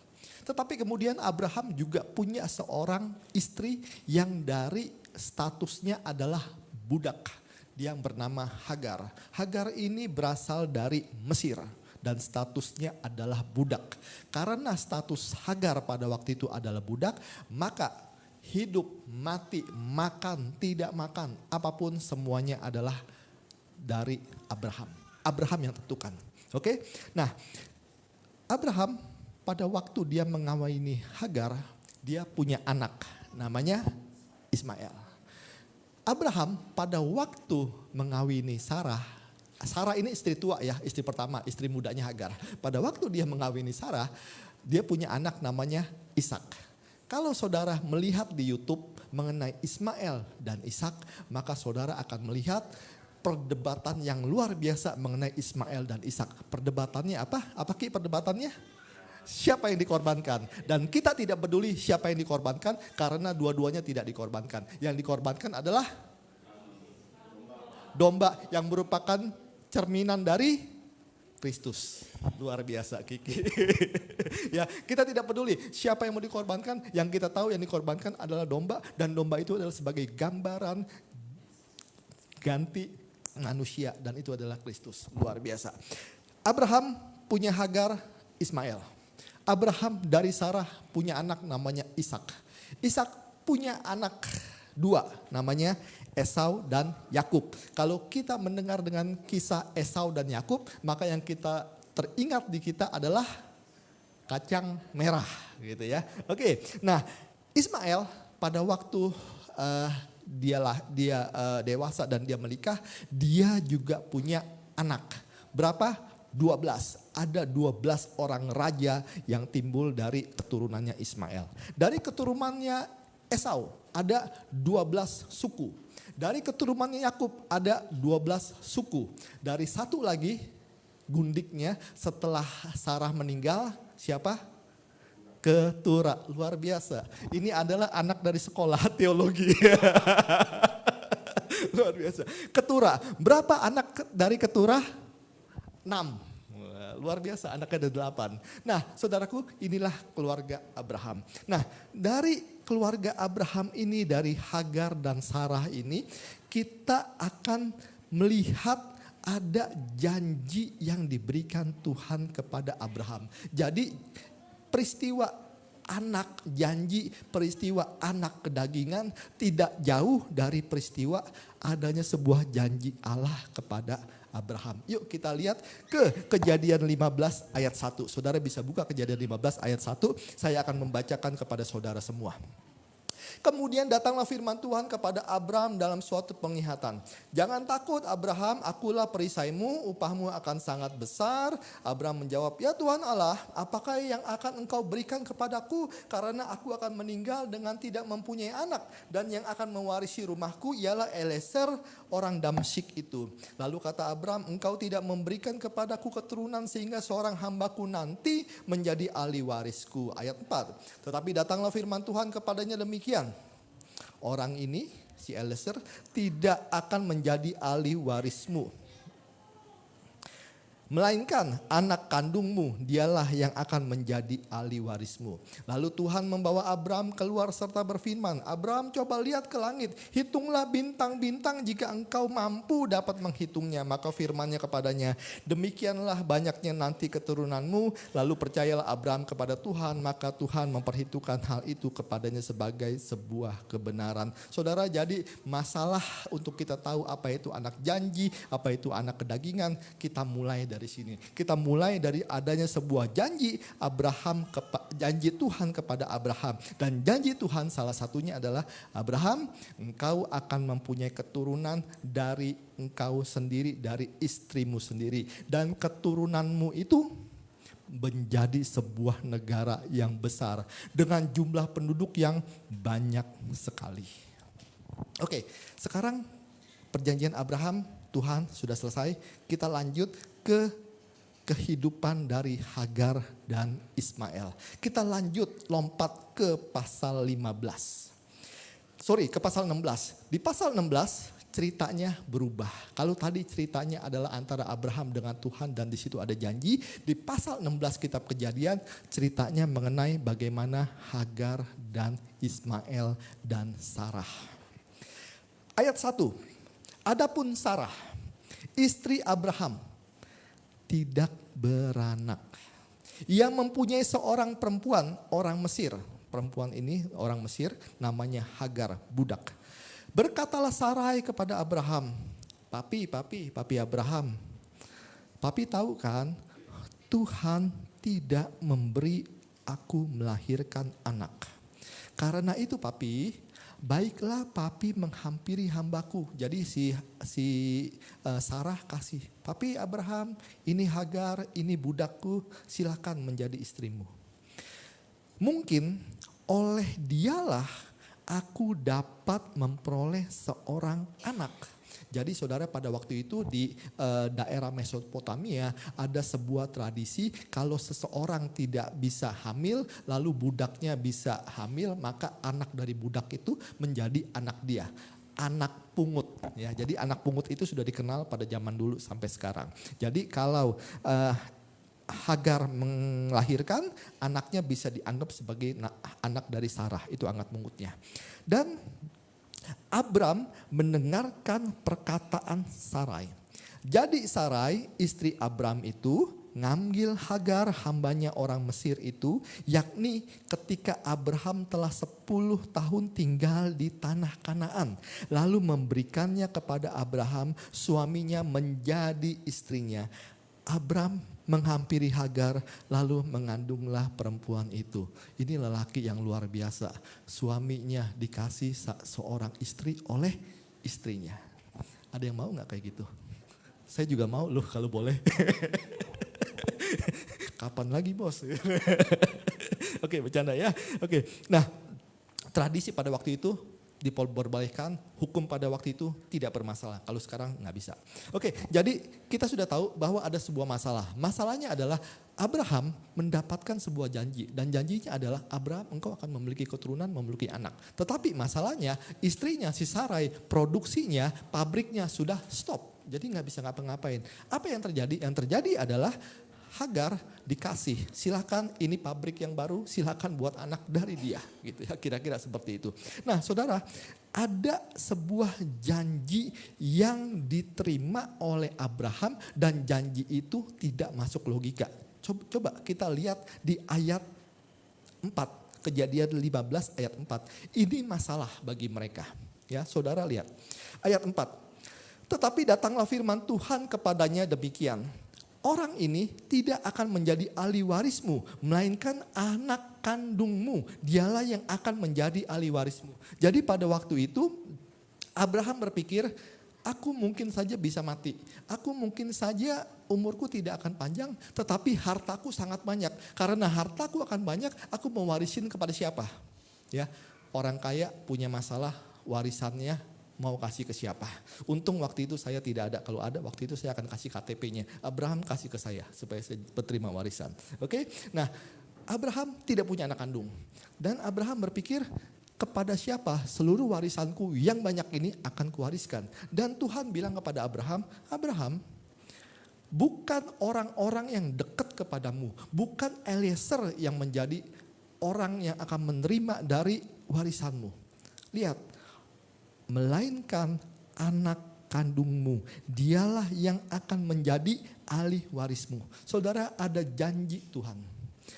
Speaker 3: Tetapi kemudian Abraham juga punya seorang istri yang dari statusnya adalah budak yang bernama Hagar. Hagar ini berasal dari Mesir. Dan statusnya adalah budak. Karena status Hagar pada waktu itu adalah budak, maka hidup, mati, makan, tidak makan, apapun semuanya adalah dari Abraham. Abraham yang tentukan. Oke? Nah, Abraham pada waktu dia mengawini Hagar, dia punya anak namanya Ismail. Abraham pada waktu mengawini Sarah, Sarah ini istri tua ya, istri pertama, istri mudanya Hagar. Pada waktu dia mengawini Sarah, dia punya anak namanya Ishak. Kalau saudara melihat di YouTube mengenai Ismail dan Ishak, maka saudara akan melihat perdebatan yang luar biasa mengenai Ismail dan Ishak. Perdebatannya apa? Apa Ki perdebatannya? Siapa yang dikorbankan? Dan kita tidak peduli siapa yang dikorbankan karena dua-duanya tidak dikorbankan. Yang dikorbankan adalah domba yang merupakan cerminan dari Kristus. Luar biasa Kiki. Ya, kita tidak peduli siapa yang mau dikorbankan, yang kita tahu yang dikorbankan adalah domba dan domba itu adalah sebagai gambaran ganti manusia dan itu adalah Kristus. Luar biasa. Abraham punya Hagar, Ismail. Abraham dari Sarah punya anak namanya Ishak. Ishak punya anak 2 namanya Esau dan Yakub. Kalau kita mendengar dengan kisah Esau dan Yakub, maka yang kita teringat di kita adalah kacang merah, gitu ya. Oke, nah Ismail pada waktu dia dewasa dan dia menikah, dia juga punya anak. Berapa? 12. Ada 12 orang raja yang timbul dari keturunannya Ismail. Dari keturunannya Esau ada 12 suku. Dari keturunannya Yakub ada 12 suku. Dari satu lagi gundiknya setelah Sarah meninggal siapa? Ketura. Luar biasa. Ini adalah anak dari sekolah teologi. Luar biasa. Ketura. Berapa anak dari Ketura? 6. Luar biasa, anaknya ada 8. Nah saudaraku, inilah keluarga Abraham. Nah dari keluarga Abraham ini, dari Hagar dan Sarah ini, kita akan melihat ada janji yang diberikan Tuhan kepada Abraham. Jadi peristiwa anak janji, peristiwa anak kedagingan tidak jauh dari peristiwa adanya sebuah janji Allah kepada Abraham. Yuk kita lihat ke Kejadian 15 ayat 1. Saudara bisa buka Kejadian 15 ayat 1. Saya akan membacakan kepada saudara semua. Kemudian datanglah firman Tuhan kepada Abram dalam suatu penglihatan. Jangan takut Abraham, akulah perisaimu, upahmu akan sangat besar. Abram menjawab, ya Tuhan Allah, apakah yang akan engkau berikan kepadaku? Karena aku akan meninggal dengan tidak mempunyai anak. Dan yang akan mewarisi rumahku ialah Eliezer orang Damsyik itu. Lalu kata Abram, engkau tidak memberikan kepadaku keturunan sehingga seorang hambaku nanti menjadi ahli warisku. Ayat 4. Tetapi datanglah firman Tuhan kepadanya demikian. Orang ini, si Eliezer, tidak akan menjadi ahli warismu. Melainkan anak kandungmu dialah yang akan menjadi ahli warismu. Lalu Tuhan membawa Abram keluar serta berfirman, Abram, coba lihat ke langit, hitunglah bintang-bintang jika engkau mampu dapat menghitungnya. Maka firman-Nya kepadanya, demikianlah banyaknya nanti keturunanmu. Lalu percayalah Abram kepada Tuhan, maka Tuhan memperhitungkan hal itu kepadanya sebagai sebuah kebenaran. Saudara, jadi masalah untuk kita tahu apa itu anak janji, apa itu anak kedagingan, kita mulai dari sini. Kita mulai dari adanya sebuah janji janji Tuhan kepada Abraham. Dan janji Tuhan salah satunya adalah, Abraham, engkau akan mempunyai keturunan dari engkau sendiri, dari istrimu sendiri. Dan keturunanmu itu menjadi sebuah negara yang besar dengan jumlah penduduk yang banyak sekali. Oke, sekarang perjanjian Abraham Tuhan sudah selesai. Kita lanjut ke kehidupan dari Hagar dan Ismail. Kita lompat ke pasal 15. Ke pasal 16. Di pasal 16 ceritanya berubah. Kalau tadi ceritanya adalah antara Abraham dengan Tuhan dan di situ ada janji. Di pasal 16 kitab Kejadian ceritanya mengenai bagaimana Hagar dan Ismail dan Sarah. Ayat 1. Adapun Sarah, istri Abraham, tidak beranak. Ia mempunyai seorang perempuan orang Mesir. Perempuan ini orang Mesir, namanya Hagar, budak. Berkatalah Sarai kepada Abraham, Papi Abraham, Papi tahu kan Tuhan tidak memberi aku melahirkan anak. Karena itu Papi, baiklah Papi menghampiri hambaku. Jadi si Sarah kasih, Papi Abraham, ini Hagar, ini budakku, silakan menjadi istrimu. Mungkin oleh dialah aku dapat memperoleh seorang anak. Jadi saudara, pada waktu itu di daerah Mesopotamia ada sebuah tradisi, kalau seseorang tidak bisa hamil lalu budaknya bisa hamil, maka anak dari budak itu menjadi anak dia. Anak pungut ya. Jadi anak pungut itu sudah dikenal pada zaman dulu sampai sekarang. Jadi kalau Hagar melahirkan, anaknya bisa dianggap sebagai anak dari Sarah, itu anak pungutnya. Dan Abram mendengarkan perkataan Sarai. Jadi Sarai istri Abram itu ngambil Hagar hambanya orang Mesir itu, yakni ketika Abraham telah 10 tahun tinggal di tanah Kanaan. Lalu memberikannya kepada Abraham, suaminya menjadi istrinya. Abram menghampiri Hagar lalu mengandunglah perempuan itu. Ini lelaki yang luar biasa. Suaminya dikasih seorang istri oleh istrinya. Ada yang mau gak kayak gitu? Saya juga mau loh kalau boleh. Kapan lagi bos? Oke, bercanda ya. Oke, nah tradisi pada waktu itu diperbolehkan, hukum pada waktu itu tidak bermasalah. Kalau sekarang nggak bisa. Oke, jadi kita sudah tahu bahwa ada sebuah masalah. Masalahnya adalah Abraham mendapatkan sebuah janji. Dan janjinya adalah, Abraham, engkau akan memiliki keturunan, memiliki anak. Tetapi masalahnya istrinya si Sarai, produksinya, pabriknya sudah stop. Jadi nggak bisa ngapa-ngapain. Apa yang terjadi? Yang terjadi adalah Hagar dikasih, silakan ini pabrik yang baru, silakan buat anak dari dia, gitu ya, kira-kira seperti itu. Nah, saudara, ada sebuah janji yang diterima oleh Abraham dan janji itu tidak masuk logika. Coba kita lihat di ayat 4, Kejadian 15 ayat 4. Ini masalah bagi mereka. Ya, saudara lihat. Ayat 4. Tetapi datanglah firman Tuhan kepadanya demikian. Orang ini tidak akan menjadi ahli warismu, melainkan anak kandungmu. Dialah yang akan menjadi ahli warismu. Jadi pada waktu itu Abraham berpikir, aku mungkin saja bisa mati. Aku mungkin saja umurku tidak akan panjang, tetapi hartaku sangat banyak. Karena hartaku akan banyak, aku mewarisin kepada siapa? Ya, orang kaya punya masalah, warisannya mau kasih ke siapa? Untung waktu itu saya tidak ada. Kalau ada waktu itu saya akan kasih KTP-nya. Abraham kasih ke saya supaya saya penerima warisan. Oke? Nah, Abraham tidak punya anak kandung. Dan Abraham berpikir, kepada siapa seluruh warisanku yang banyak ini akan kuwariskan. Dan Tuhan bilang kepada Abraham, Abraham, bukan orang-orang yang dekat kepadamu, bukan Eliezer yang menjadi orang yang akan menerima dari warisanmu. Lihat, melainkan anak kandungmu, dialah yang akan menjadi ahli warismu. Saudara, ada janji Tuhan.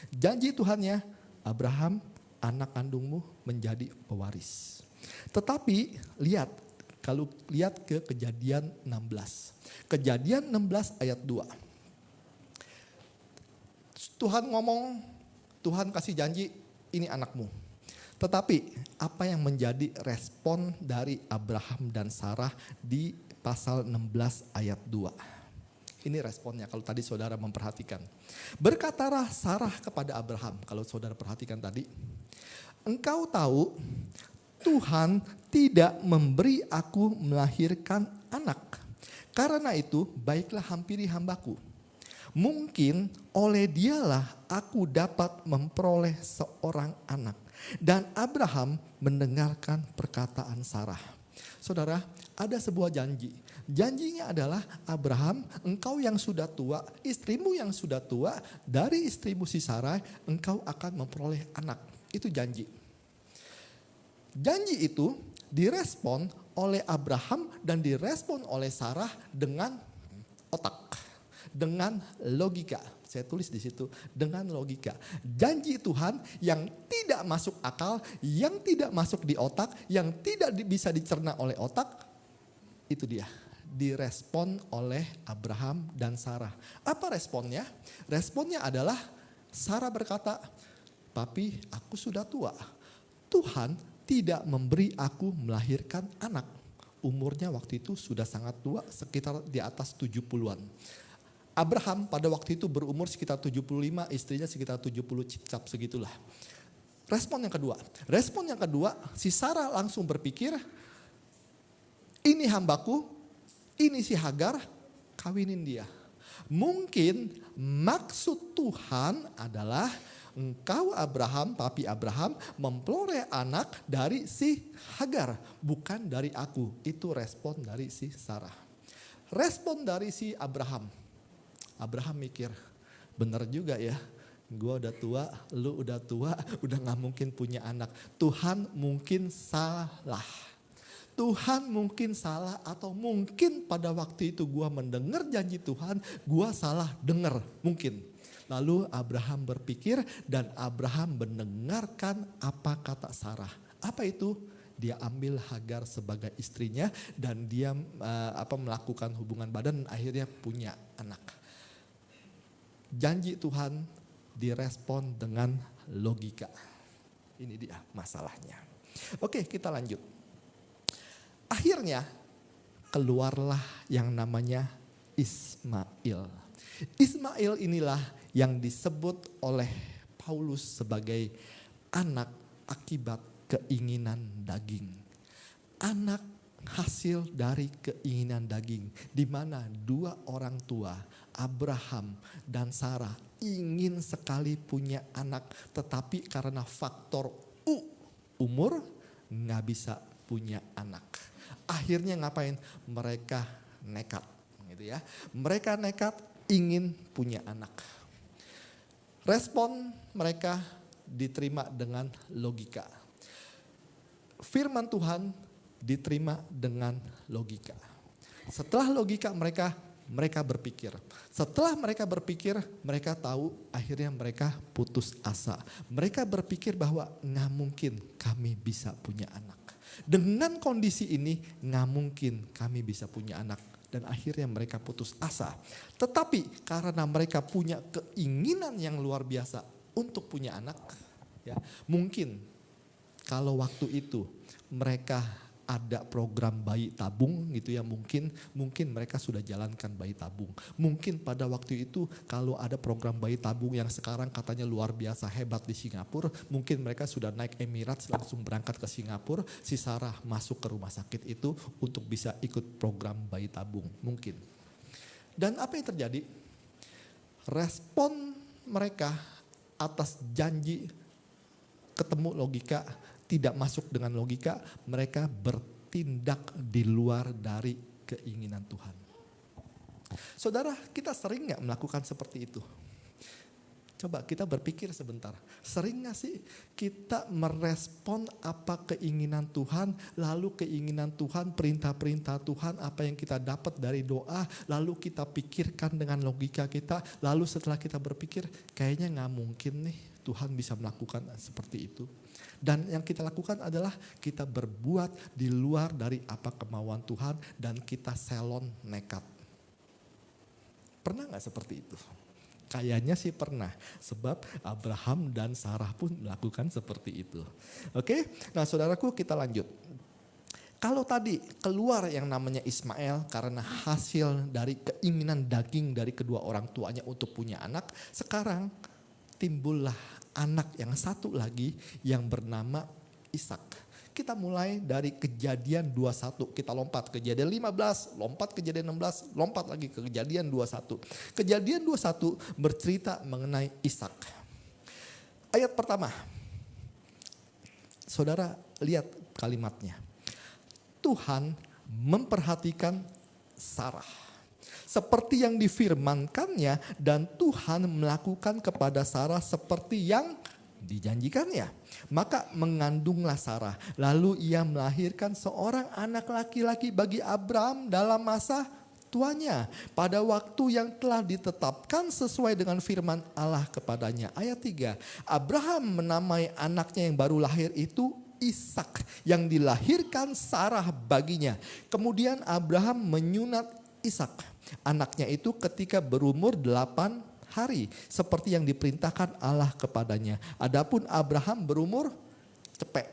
Speaker 3: Janji Tuhannya, Abraham, anak kandungmu menjadi pewaris. Tetapi lihat, kalau lihat ke Kejadian 16. Kejadian 16 ayat 2. Tuhan ngomong, Tuhan kasih janji, ini anakmu. Tetapi apa yang menjadi respon dari Abraham dan Sarah di pasal 16 ayat 2. Ini responnya kalau tadi saudara memperhatikan. Berkatalah Sarah kepada Abraham, kalau saudara perhatikan tadi. Engkau tahu Tuhan tidak memberi aku melahirkan anak. Karena itu baiklah hampiri hambaku. Mungkin oleh dialah aku dapat memperoleh seorang anak. Dan Abraham mendengarkan perkataan Sarah. Saudara, ada sebuah janji. Janjinya adalah Abraham, engkau yang sudah tua, istrimu yang sudah tua, dari istrimu si Sarah, engkau akan memperoleh anak. Itu janji. Janji itu direspon oleh Abraham dan direspon oleh Sarah dengan otak, dengan logika. Saya tulis di situ, dengan logika. Janji Tuhan yang tidak masuk akal, yang tidak masuk di otak, yang tidak bisa dicerna oleh otak, itu dia. Direspon oleh Abraham dan Sarah. Apa responnya? Responnya adalah Sarah berkata, "Papi, aku sudah tua. Tuhan tidak memberi aku melahirkan anak." Umurnya waktu itu sudah sangat tua, sekitar di atas 70-an. Abraham pada waktu itu berumur sekitar 75, istrinya sekitar 70 cicap segitulah. Respon yang kedua, si Sarah langsung berpikir, ini hambaku, ini si Hagar, kawinin dia. Mungkin maksud Tuhan adalah engkau Abraham, papi Abraham memperoleh anak dari si Hagar, bukan dari aku. Itu respon dari si Sarah. Respon dari si Abraham. Abraham mikir, bener juga ya, gue udah tua, lu udah tua, udah gak mungkin punya anak. Tuhan mungkin salah. Tuhan mungkin salah atau mungkin pada waktu itu gue mendengar janji Tuhan, gue salah dengar mungkin. Lalu Abraham berpikir dan Abraham mendengarkan apa kata Sarah. Apa itu? Dia ambil Hagar sebagai istrinya dan dia melakukan hubungan badan dan akhirnya punya anak. Janji Tuhan direspon dengan logika. Ini dia masalahnya. Oke, kita lanjut. Akhirnya keluarlah yang namanya Ismail. Ismail inilah yang disebut oleh Paulus sebagai anak akibat keinginan daging. Anak hasil dari keinginan daging. Di mana dua orang tua, Abraham dan Sarah, ingin sekali punya anak. Tetapi karena faktor umur, gak bisa punya anak. Akhirnya ngapain? Mereka nekat. Gitu ya. Mereka nekat ingin punya anak. Respon mereka diterima dengan logika. Firman Tuhan diterima dengan logika. Setelah logika mereka berpikir. Setelah mereka berpikir, mereka tahu akhirnya mereka putus asa. Mereka berpikir bahwa gak mungkin kami bisa punya anak. Dengan kondisi ini gak mungkin kami bisa punya anak. Dan akhirnya mereka putus asa. Tetapi karena mereka punya keinginan yang luar biasa untuk punya anak. Ya, mungkin kalau waktu itu mereka ada program bayi tabung gitu ya, mungkin mereka sudah jalankan bayi tabung. Mungkin pada waktu itu kalau ada program bayi tabung yang sekarang katanya luar biasa hebat di Singapura, mungkin mereka sudah naik Emirates langsung berangkat ke Singapura, si Sarah masuk ke rumah sakit itu untuk bisa ikut program bayi tabung, mungkin. Dan apa yang terjadi? Respon mereka atas janji ketemu logika, tidak masuk dengan logika, mereka bertindak di luar dari keinginan Tuhan. Saudara, kita sering gak melakukan seperti itu? Coba kita berpikir sebentar. Sering gak sih kita merespon apa keinginan Tuhan, lalu keinginan Tuhan, perintah-perintah Tuhan, apa yang kita dapat dari doa, lalu kita pikirkan dengan logika kita, lalu setelah kita berpikir, kayaknya gak mungkin nih Tuhan bisa melakukan seperti itu. Dan yang kita lakukan adalah kita berbuat di luar dari apa kemauan Tuhan dan kita selon nekat. Pernah gak seperti itu? Kayaknya sih pernah, sebab Abraham dan Sarah pun melakukan seperti itu. Oke, nah saudaraku kita lanjut. Kalau tadi keluar yang namanya Ismail karena hasil dari keinginan daging dari kedua orang tuanya untuk punya anak, sekarang timbullah anak yang satu lagi yang bernama Ishak. Kita mulai dari Kejadian 21, kita lompat Kejadian 15, lompat Kejadian 16, lompat lagi ke Kejadian 21. Kejadian 21 bercerita mengenai Ishak. Ayat pertama, saudara lihat kalimatnya. Tuhan memperhatikan Sarah seperti yang difirmankannya dan Tuhan melakukan kepada Sarah seperti yang dijanjikannya. Maka mengandunglah Sarah. Lalu ia melahirkan seorang anak laki-laki bagi Abraham dalam masa tuanya. Pada waktu yang telah ditetapkan sesuai dengan firman Allah kepadanya. Ayat 3. Abraham menamai anaknya yang baru lahir itu Ishak yang dilahirkan Sarah baginya. Kemudian Abraham menyunat Ishak. Anaknya itu ketika berumur 8 hari seperti yang diperintahkan Allah kepadanya. Adapun Abraham berumur cepek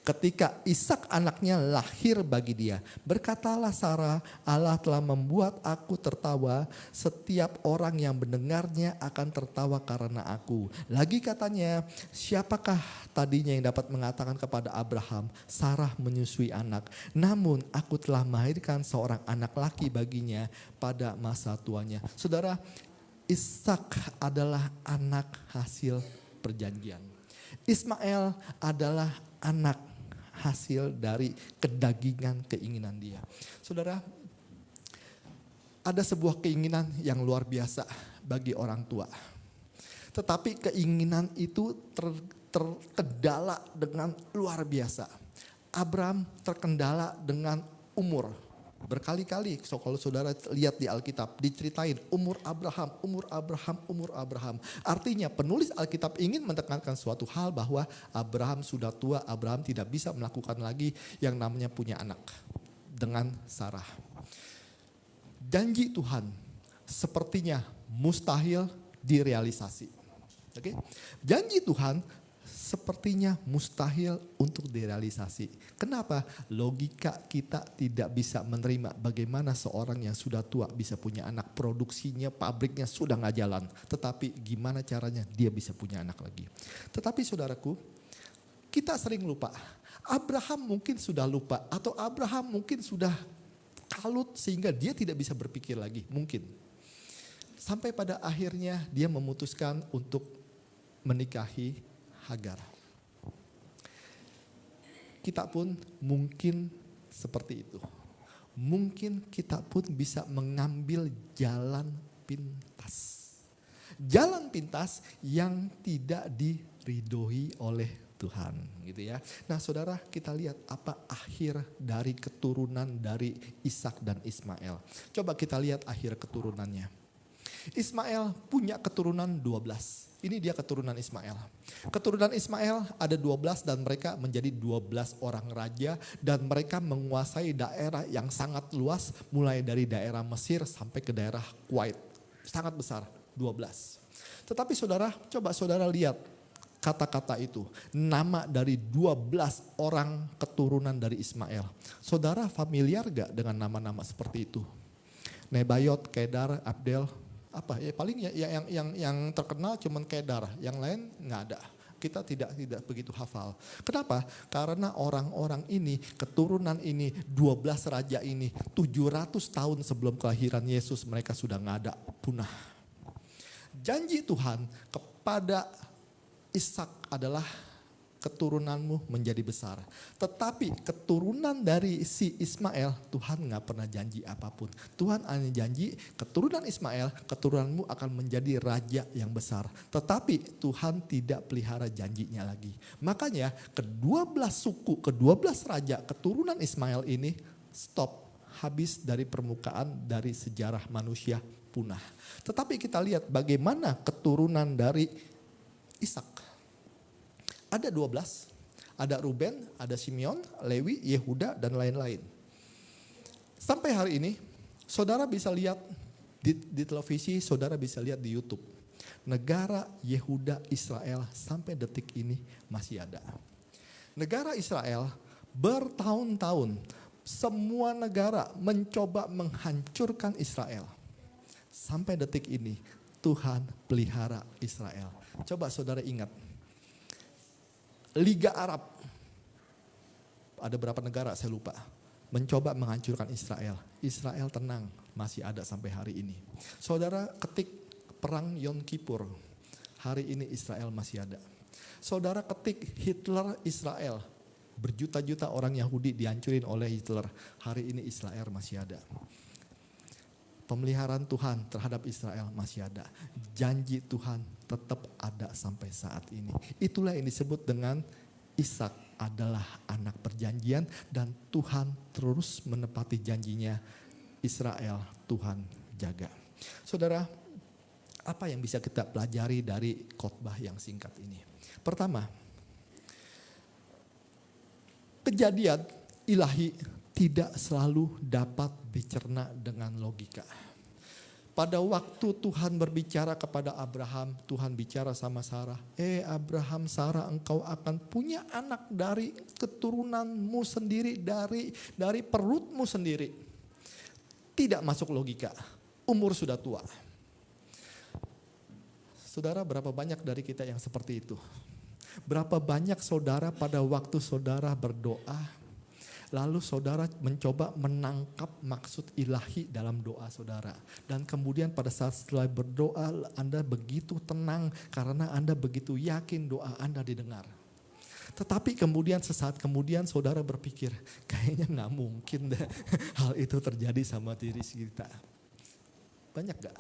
Speaker 3: ketika Ishak anaknya lahir bagi dia. Berkatalah Sarah, Allah telah membuat aku tertawa, setiap orang yang mendengarnya akan tertawa karena aku. Lagi katanya, siapakah tadinya yang dapat mengatakan kepada Abraham, Sarah menyusui anak. Namun aku telah melahirkan seorang anak laki baginya pada masa tuanya. Saudara, Ishak adalah anak hasil perjanjian. Ismail adalah anak hasil dari kedagingan keinginan dia. Saudara, ada sebuah keinginan yang luar biasa bagi orang tua. Tetapi keinginan itu terkendala dengan luar biasa. Abraham terkendala dengan umur. Berkali-kali kalau saudara lihat di Alkitab diceritain umur Abraham. Artinya penulis Alkitab ingin menekankan suatu hal bahwa Abraham sudah tua, Abraham tidak bisa melakukan lagi yang namanya punya anak dengan Sarah. Janji Tuhan sepertinya mustahil direalisasi. Oke? Janji Tuhan sepertinya mustahil untuk direalisasi. Kenapa? Logika kita tidak bisa menerima bagaimana seorang yang sudah tua bisa punya anak. Produksinya, pabriknya sudah gak jalan. Tetapi gimana caranya dia bisa punya anak lagi. Tetapi saudaraku, kita sering lupa. Abraham mungkin sudah lupa atau Abraham mungkin sudah kalut sehingga dia tidak bisa berpikir lagi. Mungkin. Sampai pada akhirnya dia memutuskan untuk menikahi Hagar. Kita pun mungkin seperti itu. Mungkin kita pun bisa mengambil jalan pintas. Jalan pintas yang tidak diridhoi oleh Tuhan, gitu ya. Nah, saudara, kita lihat apa akhir dari keturunan dari Ishak dan Ismail. Coba kita lihat akhir keturunannya. Ismail punya keturunan 12. Ini dia keturunan Ismail. Keturunan Ismail ada 12 dan mereka menjadi 12 orang raja dan mereka menguasai daerah yang sangat luas mulai dari daerah Mesir sampai ke daerah Kuwait. Sangat besar, 12. Tetapi saudara, coba saudara lihat kata-kata itu. Nama dari 12 orang keturunan dari Ismail. Saudara familiar gak dengan nama-nama seperti itu? Nebayot, Kedar, Abdel. Apa ya paling yang terkenal cuman Kedar, yang lain nggak ada. Kita tidak begitu hafal. Kenapa? Karena orang-orang ini, keturunan ini, 12 raja ini, 700 tahun sebelum kelahiran Yesus mereka sudah nggak ada, punah. Janji Tuhan kepada Ishak adalah keturunanmu menjadi besar. Tetapi keturunan dari si Ismail, Tuhan gak pernah janji apapun. Tuhan hanya janji keturunan Ismail, keturunanmu akan menjadi raja yang besar. Tetapi Tuhan tidak pelihara janjinya lagi. Makanya ke-12 suku, ke-12 raja keturunan Ismail ini stop. Habis dari permukaan, dari sejarah manusia punah. Tetapi kita lihat bagaimana keturunan dari Ishak. Ada 12, ada Ruben, ada Simeon, Lewi, Yehuda, dan lain-lain. Sampai hari ini, saudara bisa lihat di televisi, saudara bisa lihat di YouTube. Negara Yehuda Israel sampai detik ini masih ada. Negara Israel bertahun-tahun, semua negara mencoba menghancurkan Israel. Sampai detik ini, Tuhan pelihara Israel. Coba saudara ingat. Liga Arab, ada berapa negara saya lupa, mencoba menghancurkan Israel. Israel tenang, masih ada sampai hari ini. Saudara ketik perang Yom Kippur, hari ini Israel masih ada. Saudara ketik Hitler Israel, berjuta-juta orang Yahudi dihancurin oleh Hitler, hari ini Israel masih ada. Pemeliharaan Tuhan terhadap Israel masih ada. Janji Tuhan tetap ada sampai saat ini. Itulah yang disebut dengan Ishak adalah anak perjanjian dan Tuhan terus menepati janjinya. Israel Tuhan jaga. Saudara, apa yang bisa kita pelajari dari khotbah yang singkat ini? Pertama, kejadian ilahi tidak selalu dapat dicerna dengan logika. Pada waktu Tuhan berbicara kepada Abraham, Tuhan bicara sama Sarah. Abraham, Sarah, engkau akan punya anak dari keturunanmu sendiri, dari perutmu sendiri. Tidak masuk logika, umur sudah tua. Saudara, berapa banyak dari kita yang seperti itu? Berapa banyak saudara pada waktu saudara berdoa, lalu saudara mencoba menangkap maksud ilahi dalam doa saudara. Dan kemudian pada saat setelah berdoa Anda begitu tenang karena Anda begitu yakin doa Anda didengar. Tetapi kemudian sesaat kemudian saudara berpikir, kayaknya gak mungkin deh hal itu terjadi sama diri kita. Banyak gak?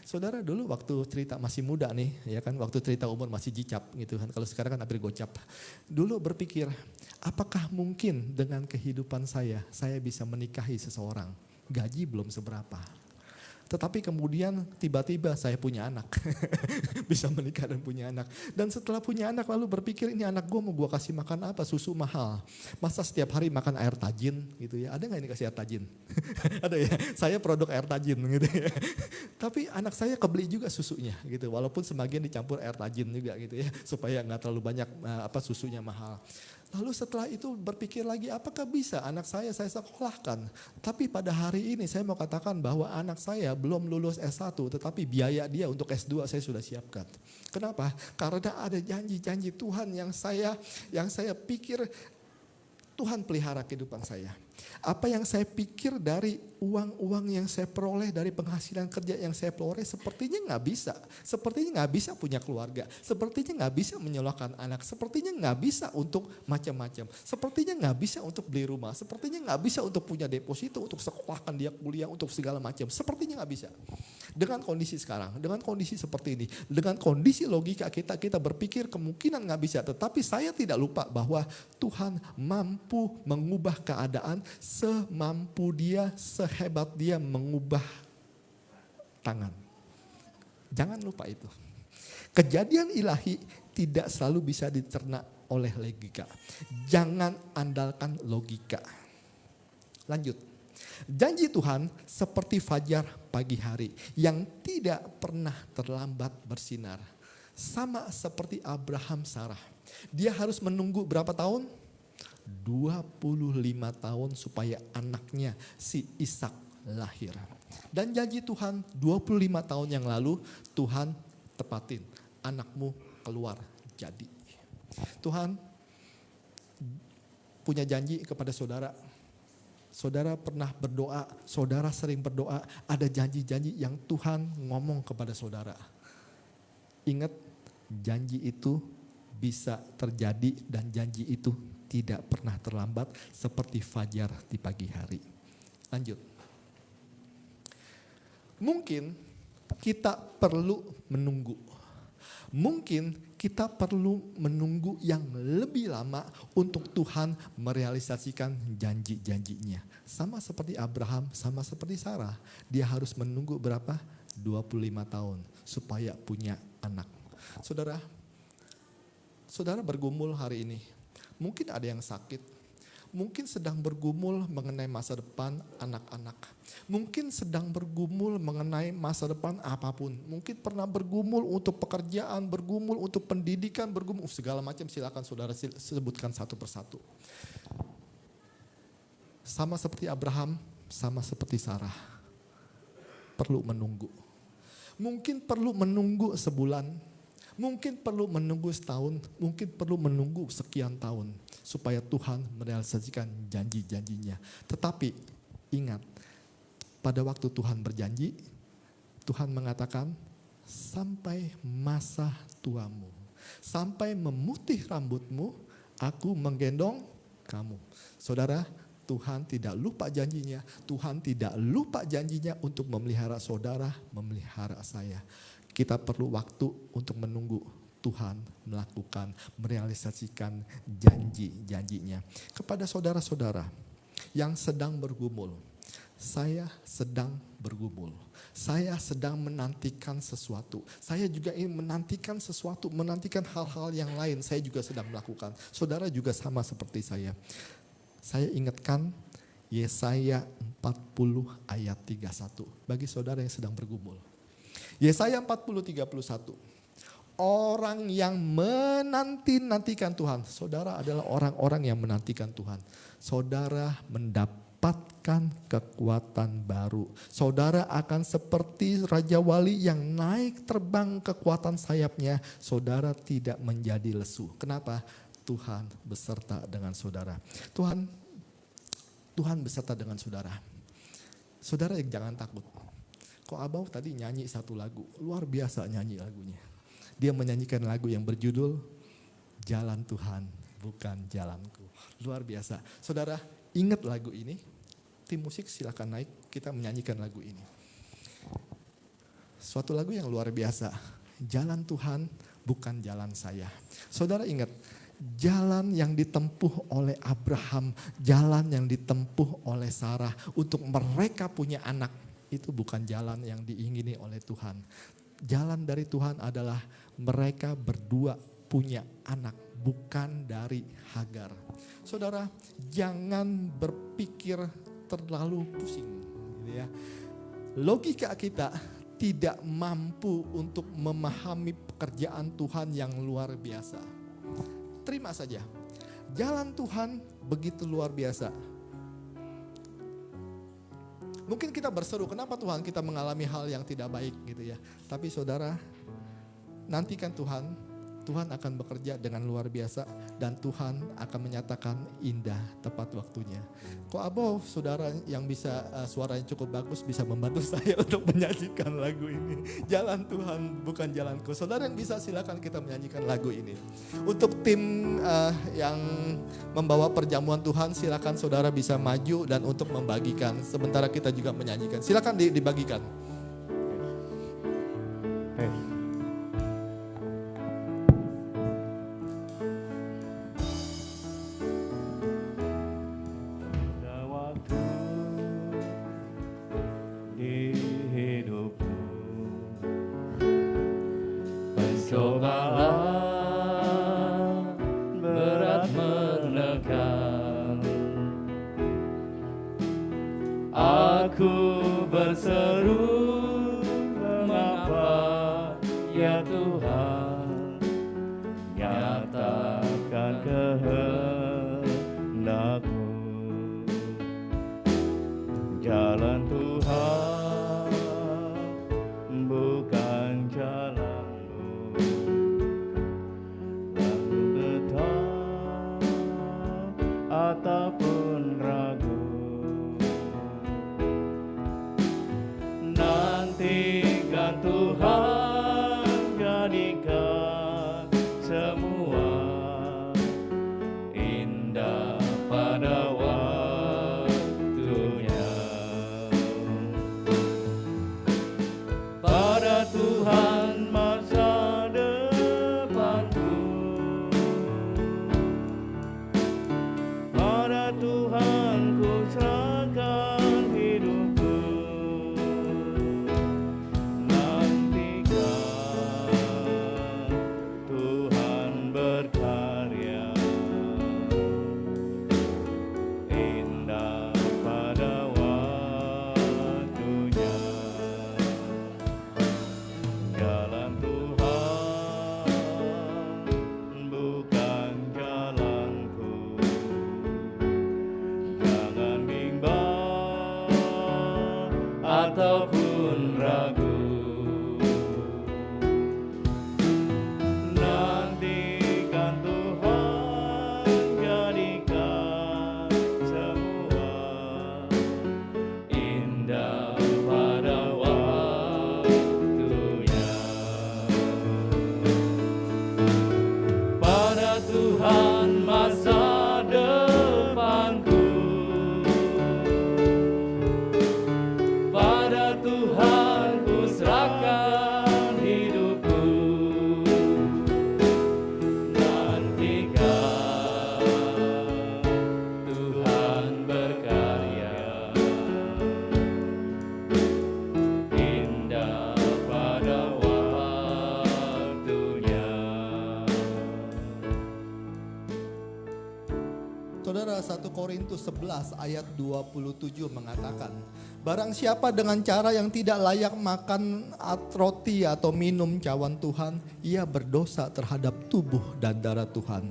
Speaker 3: Saudara dulu waktu cerita masih muda nih, ya kan, waktu cerita umur masih jicap gitu kan. Kalau sekarang kan hampir gocap. Dulu berpikir, apakah mungkin dengan kehidupan saya bisa menikahi seseorang? Gaji belum seberapa. Tetapi kemudian tiba-tiba saya punya anak. Bisa menikah dan punya anak. Dan setelah punya anak lalu berpikir, ini anak gue mau gue kasih makan apa? Susu mahal. Masa setiap hari makan air tajin gitu ya. Ada gak ini kasih air tajin? Ada ya, saya produk air tajin gitu ya. Tapi anak saya kebeli juga susunya gitu. Walaupun sebagian dicampur air tajin juga gitu ya. Supaya gak terlalu banyak susunya mahal. Lalu setelah itu berpikir lagi, apakah bisa anak saya sekolahkan? Tapi pada hari ini saya mau katakan bahwa anak saya belum lulus S1, tetapi biaya dia untuk S2 saya sudah siapkan. Kenapa? Karena ada janji-janji Tuhan yang saya pikir Tuhan pelihara kehidupan saya. Apa yang saya pikir dari uang-uang yang saya peroleh, dari penghasilan kerja yang saya peroleh, sepertinya gak bisa. Sepertinya gak bisa punya keluarga. Sepertinya gak bisa menyolahkan anak. Sepertinya gak bisa untuk macam-macam. Sepertinya gak bisa untuk beli rumah. Sepertinya gak bisa untuk punya deposito, untuk sekolahkan dia kuliah, untuk segala macam. Sepertinya gak bisa. Dengan kondisi sekarang, dengan kondisi seperti ini, dengan kondisi logika kita berpikir kemungkinan gak bisa. Tetapi saya tidak lupa bahwa Tuhan mampu mengubah keadaan semampu dia, sehebat dia mengubah tangan. Jangan lupa itu. Kejadian ilahi tidak selalu bisa dicerna oleh logika. Jangan andalkan logika. Lanjut. Janji Tuhan seperti fajar pagi hari yang tidak pernah terlambat bersinar. Sama seperti Abraham Sarah. Dia harus menunggu berapa tahun? 25 tahun supaya anaknya si Ishak lahir. Dan janji Tuhan 25 tahun yang lalu Tuhan tepatin, anakmu keluar jadi. Tuhan punya janji kepada saudara. Saudara pernah berdoa, saudara sering berdoa, ada janji-janji yang Tuhan ngomong kepada saudara. Ingat, janji itu bisa terjadi dan janji itu tidak pernah terlambat seperti fajar di pagi hari. Lanjut. Mungkin kita perlu menunggu. Mungkin kita perlu menunggu yang lebih lama untuk Tuhan merealisasikan janji-janjinya. Sama seperti Abraham, sama seperti Sarah. Dia harus menunggu berapa? 25 tahun supaya punya anak. Saudara bergumul hari ini. Mungkin ada yang sakit. Mungkin sedang bergumul mengenai masa depan anak-anak. Mungkin sedang bergumul mengenai masa depan apapun. Mungkin pernah bergumul untuk pekerjaan, bergumul untuk pendidikan, bergumul segala macam. Silakan saudara sebutkan satu persatu. Sama seperti Abraham, sama seperti Sarah. Perlu menunggu. Mungkin perlu menunggu sebulan. Mungkin perlu menunggu setahun, mungkin perlu menunggu sekian tahun supaya Tuhan merealisasikan janji-janjinya. Tetapi ingat, pada waktu Tuhan berjanji, Tuhan mengatakan sampai masa tuamu, sampai memutih rambutmu, aku menggendong kamu. Saudara, Tuhan tidak lupa janjinya, Tuhan tidak lupa janjinya untuk memelihara saudara, memelihara saya. Kita perlu waktu untuk menunggu Tuhan melakukan, merealisasikan janji-janjinya. Kepada saudara-saudara yang sedang bergumul, saya sedang bergumul. Saya sedang menantikan sesuatu. Saya juga ingin menantikan sesuatu, menantikan hal-hal yang lain. Saya juga sedang melakukan. Saudara juga sama seperti saya. Saya ingatkan Yesaya 40 ayat 31 bagi saudara yang sedang bergumul. Yesaya 40:31. Orang yang menanti-nantikan Tuhan. Saudara adalah orang-orang yang menantikan Tuhan. Saudara mendapatkan kekuatan baru. Saudara akan seperti Raja Wali yang naik terbang kekuatan sayapnya. Saudara tidak menjadi lesu. Kenapa? Tuhan beserta dengan saudara. Tuhan beserta dengan saudara. Saudara jangan takut. Kok Abau tadi nyanyi satu lagu, luar biasa nyanyi lagunya. Dia menyanyikan lagu yang berjudul Jalan Tuhan Bukan Jalanku. Luar biasa. Saudara ingat lagu ini, tim musik silakan naik, kita menyanyikan lagu ini. Suatu lagu yang luar biasa, Jalan Tuhan Bukan Jalan Saya. Saudara ingat, jalan yang ditempuh oleh Abraham, jalan yang ditempuh oleh Sarah untuk mereka punya anak, itu bukan jalan yang diingini oleh Tuhan. Jalan dari Tuhan adalah mereka berdua punya anak, bukan dari Hagar. Saudara, jangan berpikir terlalu pusing. Gitu ya. Logika kita tidak mampu untuk memahami pekerjaan Tuhan yang luar biasa. Terima saja, jalan Tuhan begitu luar biasa. Mungkin kita berseru, kenapa Tuhan kita mengalami hal yang tidak baik gitu ya. Tapi saudara, nantikan Tuhan akan bekerja dengan luar biasa dan Tuhan akan menyatakan indah tepat waktunya. Kok Abo, saudara yang bisa suaranya cukup bagus bisa membantu saya untuk menyanyikan lagu ini. Jalan Tuhan bukan jalanku. Saudara yang bisa silakan kita menyanyikan lagu ini. Untuk tim yang membawa perjamuan Tuhan silakan saudara bisa maju dan untuk membagikan. Sementara kita juga menyanyikan. Silakan dibagikan.
Speaker 2: Aku berseru, mengapa ya Tuhan, nyatakan kehendakmu. Jalan Tuhan bukan jalanmu, lalu tetap ataupun ragu. Nantikan Tuhan, jadikan semua berkarya, indah pada waktunya. Jalan Tuhan bukan jalanku, jangan bimbang ataupun ragu. Nantikan Tuhan jadikan semua indah pada waktunya. Pada Tuhan masa depanku, pada Tuhan ku serahkan hidupku. Nantikan Tuhan berkarya, indah pada waktunya.
Speaker 3: Saudara, 1 Korintus 11 ayat 27 mengatakan, barang siapa dengan cara yang tidak layak makan roti atau minum cawan Tuhan, ia berdosa terhadap tubuh dan darah Tuhan.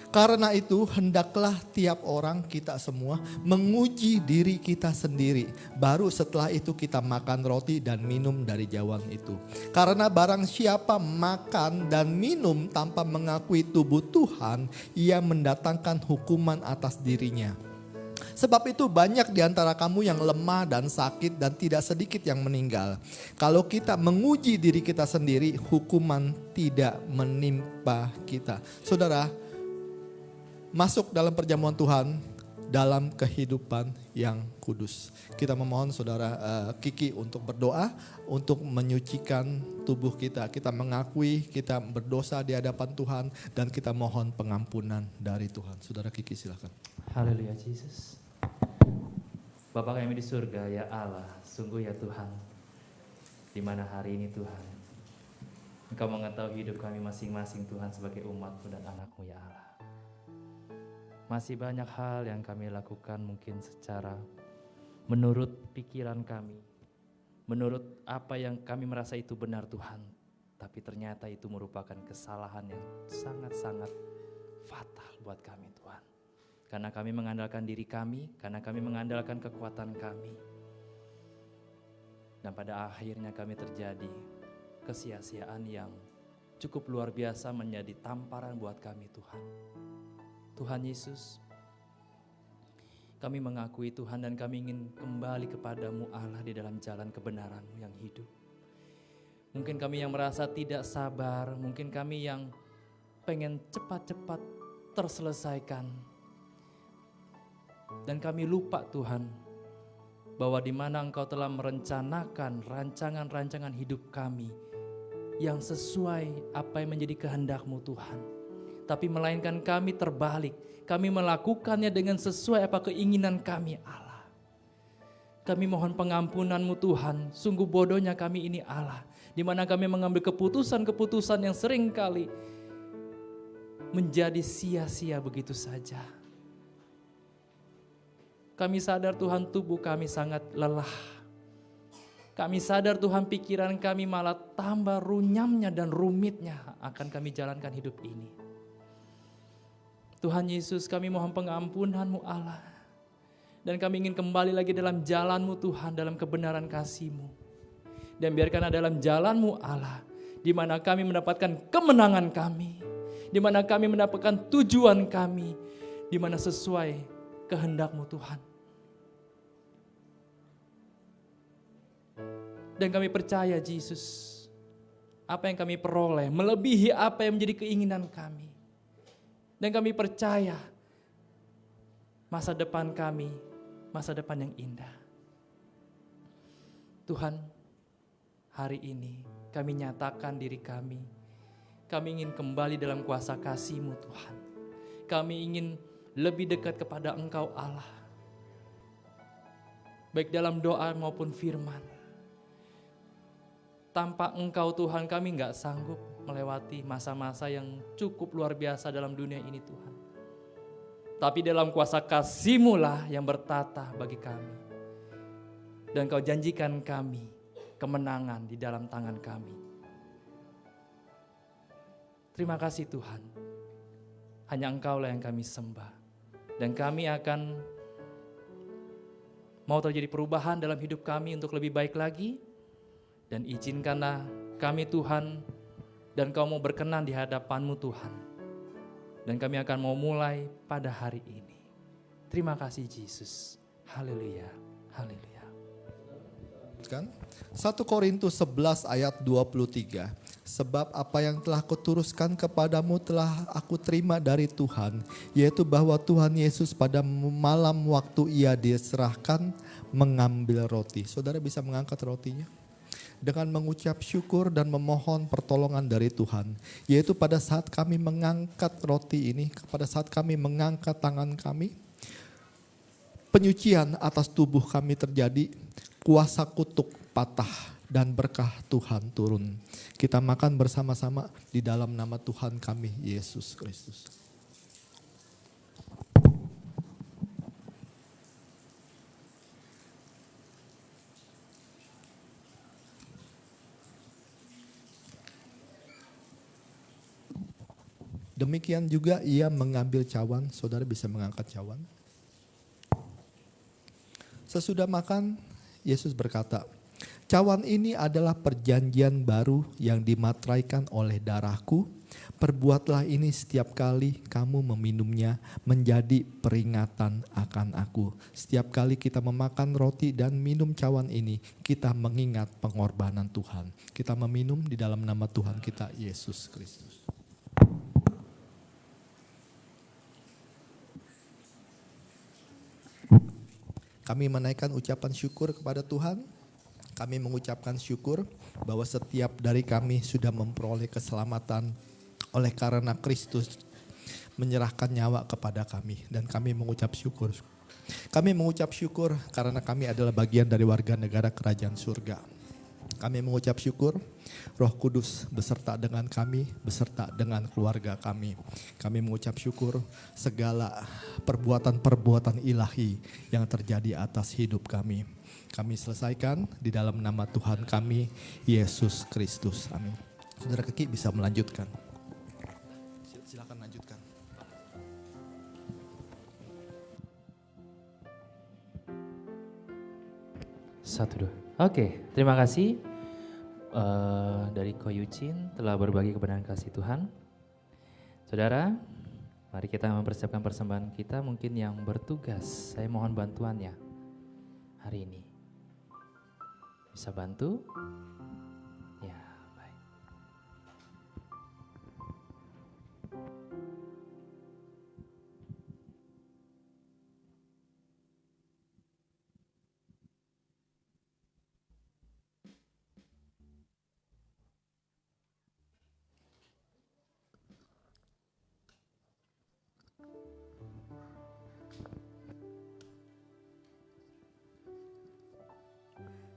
Speaker 3: Karena itu hendaklah tiap orang, kita semua, menguji diri kita sendiri. Baru setelah itu kita makan roti dan minum dari cawan itu. Karena barang siapa makan dan minum tanpa mengakui tubuh Tuhan, ia mendatangkan hukuman atas dirinya. Sebab itu banyak di antara kamu yang lemah dan sakit dan tidak sedikit yang meninggal. Kalau kita menguji diri kita sendiri, hukuman tidak menimpa kita. Saudara, masuk dalam perjamuan Tuhan dalam kehidupan yang kudus. Kita memohon saudara Kiki untuk berdoa, untuk menyucikan tubuh kita. Kita mengakui kita berdosa di hadapan Tuhan dan kita mohon pengampunan dari Tuhan. Saudara Kiki silakan.
Speaker 1: Haleluya Yesus. Bapa kami di surga, ya Allah, sungguh ya Tuhan, di mana hari ini Tuhan, Engkau mengetahui hidup kami masing-masing Tuhan sebagai umat-Mu dan anak-Mu ya Allah. Masih banyak hal yang kami lakukan mungkin secara menurut pikiran kami, menurut apa yang kami merasa itu benar Tuhan, tapi ternyata itu merupakan kesalahan yang sangat-sangat fatal buat kami Tuhan. Karena kami mengandalkan diri kami, karena kami mengandalkan kekuatan kami. Dan pada akhirnya kami terjadi kesia-siaan yang cukup luar biasa menjadi tamparan buat kami Tuhan. Tuhan Yesus, kami mengakui Tuhan dan kami ingin kembali kepadamu Allah di dalam jalan kebenaran-Mu yang hidup. Mungkin kami yang merasa tidak sabar, mungkin kami yang pengen cepat-cepat terselesaikan. Dan kami lupa Tuhan, bahwa di mana Engkau telah merencanakan rancangan-rancangan hidup kami yang sesuai apa yang menjadi kehendak-Mu Tuhan. Tapi melainkan kami terbalik, kami melakukannya dengan sesuai apa keinginan kami Allah. Kami mohon pengampunan-Mu Tuhan, sungguh bodohnya kami ini Allah, di mana kami mengambil keputusan-keputusan yang seringkali menjadi sia-sia begitu saja. Kami sadar Tuhan tubuh kami sangat lelah. Kami sadar Tuhan pikiran kami malah tambah runyamnya dan rumitnya akan kami jalankan hidup ini. Tuhan Yesus, kami mohon pengampunan-Mu Allah. Dan kami ingin kembali lagi dalam jalan-Mu Tuhan, dalam kebenaran kasih-Mu. Dan biarkan dalam jalan-Mu Allah, di mana kami mendapatkan kemenangan kami, di mana kami mendapatkan tujuan kami, di mana sesuai kehendak-Mu Tuhan. Dan kami percaya Yesus, apa yang kami peroleh melebihi apa yang menjadi keinginan kami. Dan kami percaya masa depan kami, masa depan yang indah. Tuhan, hari ini kami nyatakan diri kami. Kami ingin kembali dalam kuasa kasih-Mu Tuhan. Kami ingin lebih dekat kepada Engkau Allah. Baik dalam doa maupun firman. tanpa Engkau Tuhan kami nggak sanggup melewati masa-masa yang cukup luar biasa dalam dunia ini Tuhan. Tapi dalam kuasa kasih-Mu lah yang bertata bagi kami. Dan Kau janjikan kami kemenangan di dalam tangan kami. Terima kasih Tuhan. Hanya Engkau-lah yang kami sembah. Dan kami akan mau terjadi perubahan dalam hidup kami untuk lebih baik lagi. Dan izinkanlah kami Tuhan dan Kau mau berkenan di hadapan-Mu Tuhan. Dan kami akan mau mulai pada hari ini. Terima kasih Yesus. Haleluya. Haleluya.
Speaker 3: Kan? 1 Korintus 11 ayat 23. Sebab apa yang telah kuturuskan kepadamu telah aku terima dari Tuhan, yaitu bahwa Tuhan Yesus pada malam waktu ia diserahkan mengambil roti. Saudara bisa mengangkat rotinya? Dengan mengucap syukur dan memohon pertolongan dari Tuhan. Yaitu pada saat kami mengangkat roti ini, pada saat kami mengangkat tangan kami, penyucian atas tubuh kami terjadi, kuasa kutuk patah dan berkah Tuhan turun. Kita makan bersama-sama di dalam nama Tuhan kami, Yesus Kristus. Demikian juga ia mengambil cawan, saudara bisa mengangkat cawan. Sesudah makan, Yesus berkata, cawan ini adalah perjanjian baru yang dimateraikan oleh darahku. Perbuatlah ini setiap kali kamu meminumnya menjadi peringatan akan aku. Setiap kali kita memakan roti dan minum cawan ini, kita mengingat pengorbanan Tuhan. Kita meminum di dalam nama Tuhan kita, Yesus Kristus. Kami menaikkan ucapan syukur kepada Tuhan. Kami mengucapkan syukur bahwa setiap dari kami sudah memperoleh keselamatan oleh karena Kristus menyerahkan nyawa kepada kami. Dan kami mengucap syukur. Kami mengucap syukur karena kami adalah bagian dari warga negara kerajaan surga. Kami mengucap syukur Roh Kudus beserta dengan kami, beserta dengan keluarga kami. Kami mengucap syukur segala perbuatan-perbuatan ilahi yang terjadi atas hidup kami. Kami selesaikan di dalam nama Tuhan kami, Yesus Kristus. Amin. Saudara Keki bisa melanjutkan. Silakan lanjutkan.
Speaker 1: Satu, dua. Oke, terima kasih dari Ko Yucin telah berbagi kebenaran kasih Tuhan. Saudara, mari kita mempersiapkan persembahan kita. Mungkin yang bertugas, saya mohon bantuannya hari ini. Bisa bantu? Ya, baik.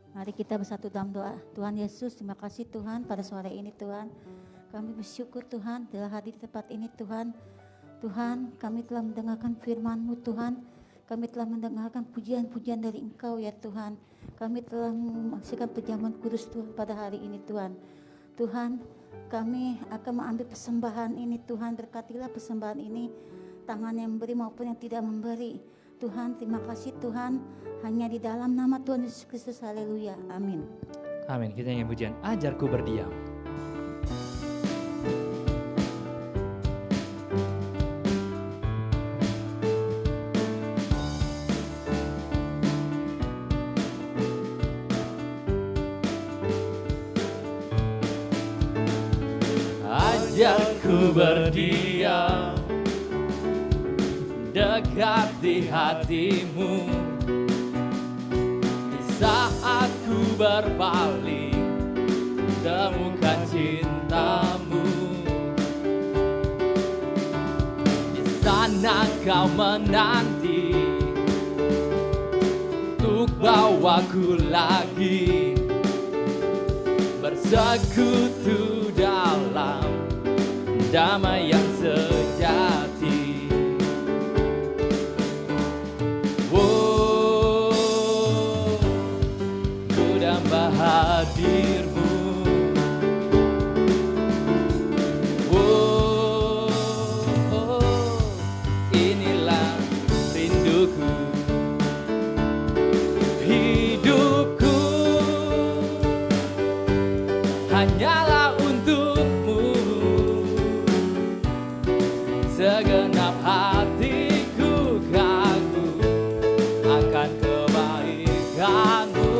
Speaker 4: Mari kita bersatu dalam doa. Tuhan Yesus, terima kasih Tuhan pada sore ini Tuhan. Kami bersyukur Tuhan telah hadir di tempat ini Tuhan. Tuhan, kami telah mendengarkan firman-Mu Tuhan. Kami telah mendengarkan pujian-pujian dari Engkau ya Tuhan. Kami telah menyaksikan perjamuan kudus Tuhan pada hari ini Tuhan. Tuhan, kami akan mengambil persembahan ini Tuhan. Berkatilah persembahan ini, tangan yang memberi maupun yang tidak memberi. Tuhan, terima kasih Tuhan, hanya di dalam nama Tuhan Yesus Kristus, haleluya, amin.
Speaker 1: Amin, kita nyanyi pujian, ajarku berdiam.
Speaker 2: Ajarku berdiam dekat di hatimu, di saat ku berpaling temukan cintamu. Di sana kau menanti untuk bawaku lagi bersama sekutu dalam damai yang sejati. Oh, ku damba hadir-Mu. Oh, inilah rinduku. Hidupku hanyalah untuk-Mu. Segenap hatiku kagum akan kebaikan-Mu.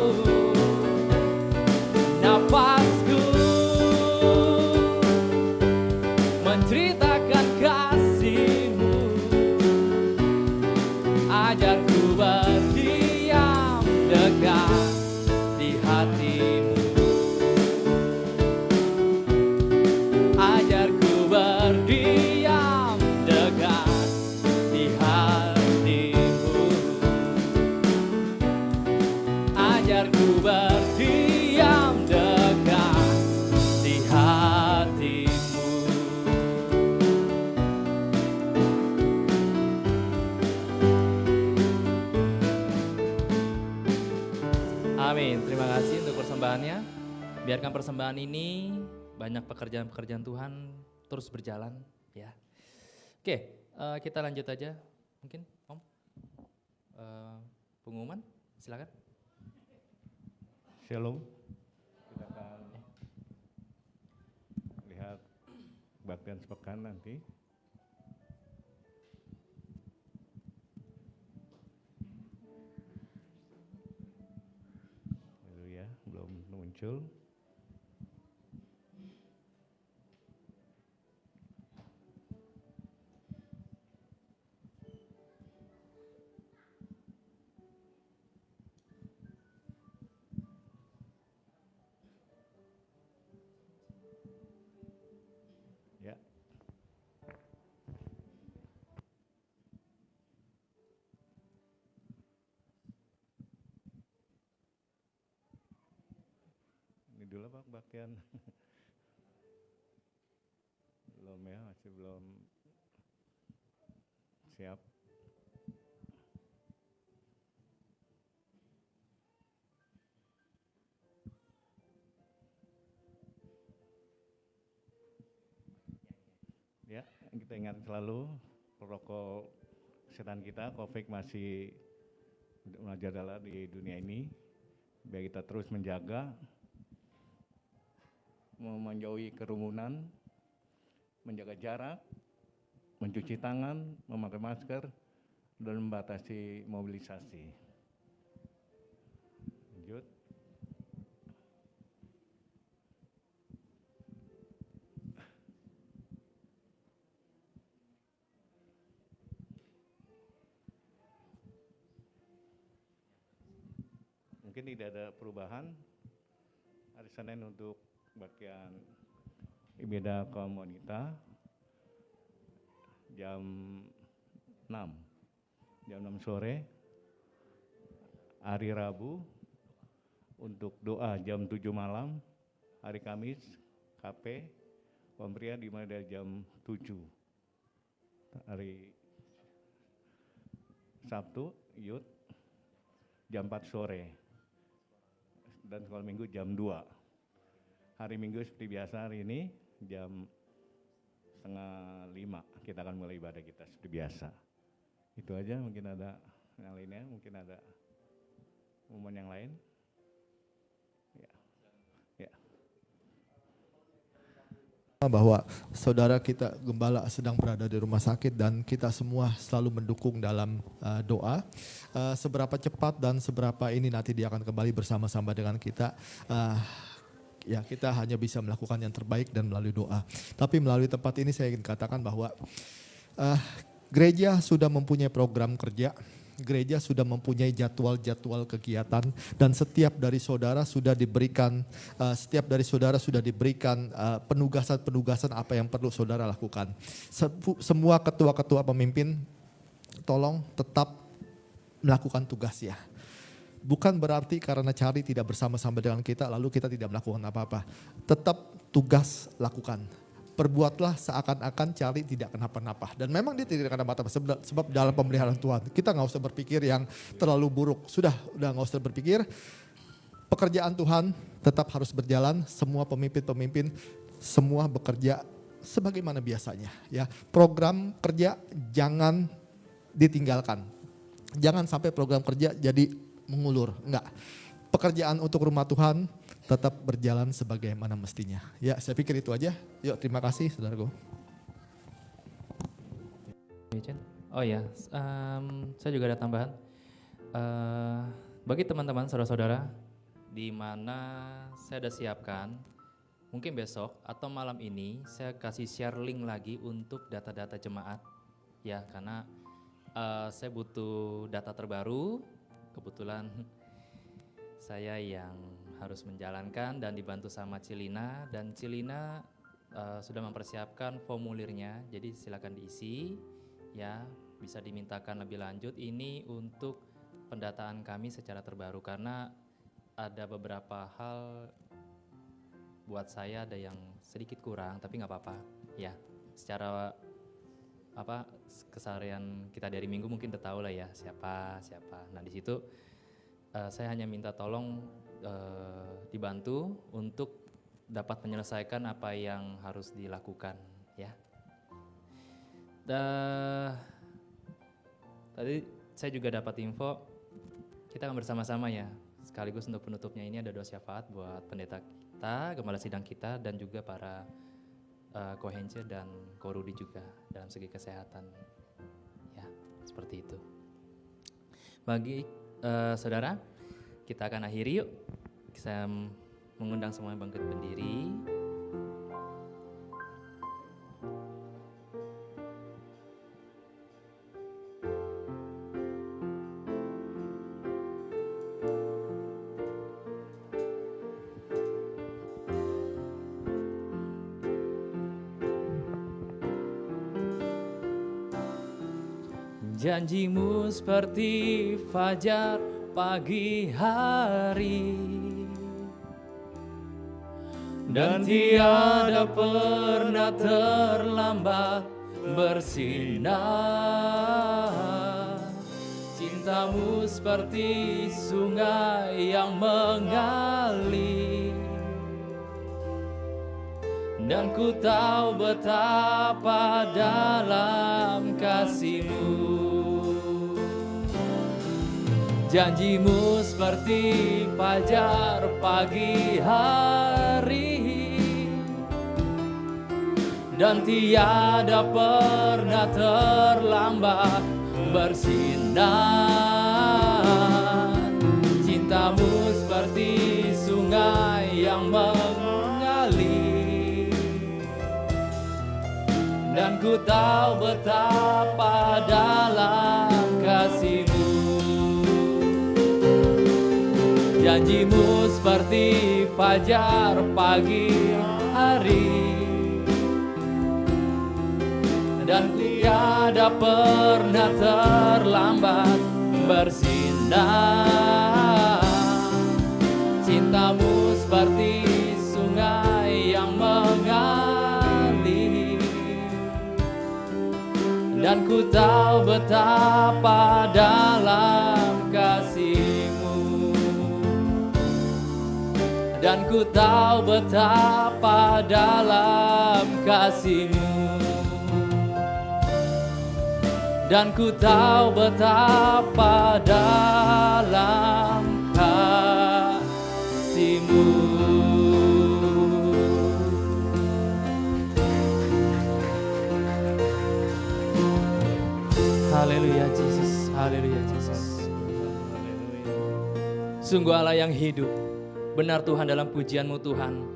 Speaker 2: Napasku menceritakan kasih-Mu. Ajarku berdiam dekat di hati-Mu. Ajarku berdiam dekat di hati-Mu. Ajarku berdiam dekat di hati-Mu.
Speaker 1: Amin. Terima kasih untuk persembahannya. Biarkan persembahan ini banyak pekerjaan-pekerjaan Tuhan terus berjalan ya. Oke, kita lanjut aja. Mungkin Om pengumuman, silakan.
Speaker 5: Shalom. Kita akan lihat kebaktian sepekan nanti. Haleluya, belum muncul. Ya. Ini dulu Pak kebaktian. Belum ya, masih belum siap. Ya, kita ingat selalu protokol kesehatan kita, COVID masih merajalela di dunia ini. Biar kita terus menjaga, menjauhi kerumunan, menjaga jarak, mencuci tangan, memakai masker, dan membatasi mobilisasi. Lanjut. Mungkin tidak ada perubahan. Hari Senin untuk bagian ibadah kaum wanita jam 6 sore. Hari Rabu untuk doa jam 7 malam. Hari Kamis KP kaum pria dimulai dari jam 7. Hari Sabtu Youth jam 4 sore. Dan sekolah minggu jam 2. Hari Minggu seperti biasa hari ini jam 4:30 kita akan mulai ibadah kita seperti biasa. Itu aja, mungkin ada yang lainnya, mungkin ada momen yang lain. Ya.
Speaker 3: Bahwa saudara kita gembala sedang berada di rumah sakit dan kita semua selalu mendukung dalam doa. Seberapa cepat dan seberapa ini nanti dia akan kembali bersama-sama dengan kita. Ya, kita hanya bisa melakukan yang terbaik dan melalui doa. Tapi melalui tempat ini saya ingin katakan bahwa gereja sudah mempunyai program kerja. Gereja sudah mempunyai jadwal-jadwal kegiatan dan setiap dari saudara sudah diberikan penugasan-penugasan apa yang perlu saudara lakukan. Semua ketua-ketua pemimpin tolong tetap melakukan tugas ya. Bukan berarti karena cari tidak bersama-sama dengan kita lalu kita tidak melakukan apa-apa. Tetap tugas lakukan. Perbuatlah seakan-akan cari tidak kenapa-napa. Dan memang dia tidak kenapa-napa sebab dalam pemeliharaan Tuhan. Kita gak usah berpikir yang terlalu buruk. Udah gak usah berpikir. Pekerjaan Tuhan tetap harus berjalan. Semua pemimpin-pemimpin semua bekerja sebagaimana biasanya. Ya, program kerja jangan ditinggalkan. Jangan sampai program kerja jadi mengulur. Enggak. Pekerjaan untuk rumah Tuhan tetap berjalan sebagaimana mestinya. Ya, saya pikir itu aja. Yuk, terima kasih saudaraku.
Speaker 1: Oh ya, saya juga ada tambahan. Bagi teman-teman, saudara-saudara, di mana saya sudah siapkan, mungkin besok atau malam ini saya kasih share link lagi untuk data-data jemaat. Ya, karena saya butuh data terbaru, kebetulan saya yang harus menjalankan dan dibantu sama Cilina, dan Cilina sudah mempersiapkan formulirnya, jadi silakan diisi ya, bisa dimintakan lebih lanjut. Ini untuk pendataan kami secara terbaru karena ada beberapa hal buat saya ada yang sedikit kurang, tapi nggak apa-apa ya. Secara keseharian kita dari minggu mungkin udah tahu lah ya siapa. Nah di situ saya hanya minta tolong dibantu untuk dapat menyelesaikan apa yang harus dilakukan ya. Tadi saya juga dapat info kita akan bersama-sama ya, sekaligus untuk penutupnya ini ada doa syafaat buat pendeta kita, gembala sidang kita, dan juga para Kohence dan Korudi juga dalam segi kesehatan ya, seperti itu. Bagi saudara, kita akan akhiri yuk. Saya mengundang semuanya bangkit berdiri.
Speaker 2: Janjimu seperti fajar pagi hari, dan tiada pernah terlambat bersinar. Cintamu seperti sungai yang mengalir, dan ku tahu betapa dalam kasih-Mu. Janjimu seperti fajar pagi hari, dan tiada pernah terlambat bersinar. Cintamu seperti sungai yang mengalir, dan ku tahu betapa dalam kasih-Mu. Janjimu seperti fajar pagi hari, dan tiada pernah terlambat bersinar. Cintamu seperti sungai yang mengalir, dan ku tahu betapa dalam kasih-Mu. Dan ku tahu betapa dalam kasih-Mu, dan ku tahu betapa dalam kasih-Mu. Haleluya Yesus, haleluya Yesus. Sungguh Allah yang hidup. Benar Tuhan, dalam pujian-Mu Tuhan,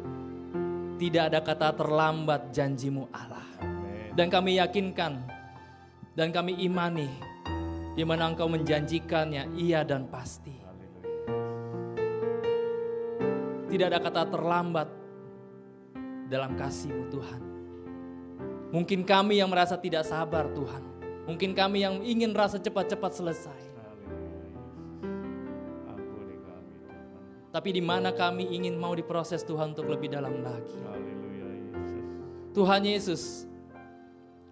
Speaker 2: tidak ada kata terlambat janji-Mu Allah. Dan kami yakinkan dan kami imani di mana Engkau menjanjikannya iya dan pasti. Tidak ada kata terlambat dalam kasih-Mu Tuhan. Mungkin kami yang merasa tidak sabar Tuhan, mungkin kami yang ingin rasa cepat-cepat selesai. Tapi di mana kami ingin mau diproses Tuhan untuk lebih dalam lagi.
Speaker 5: Haleluya Yesus.
Speaker 2: Tuhan Yesus,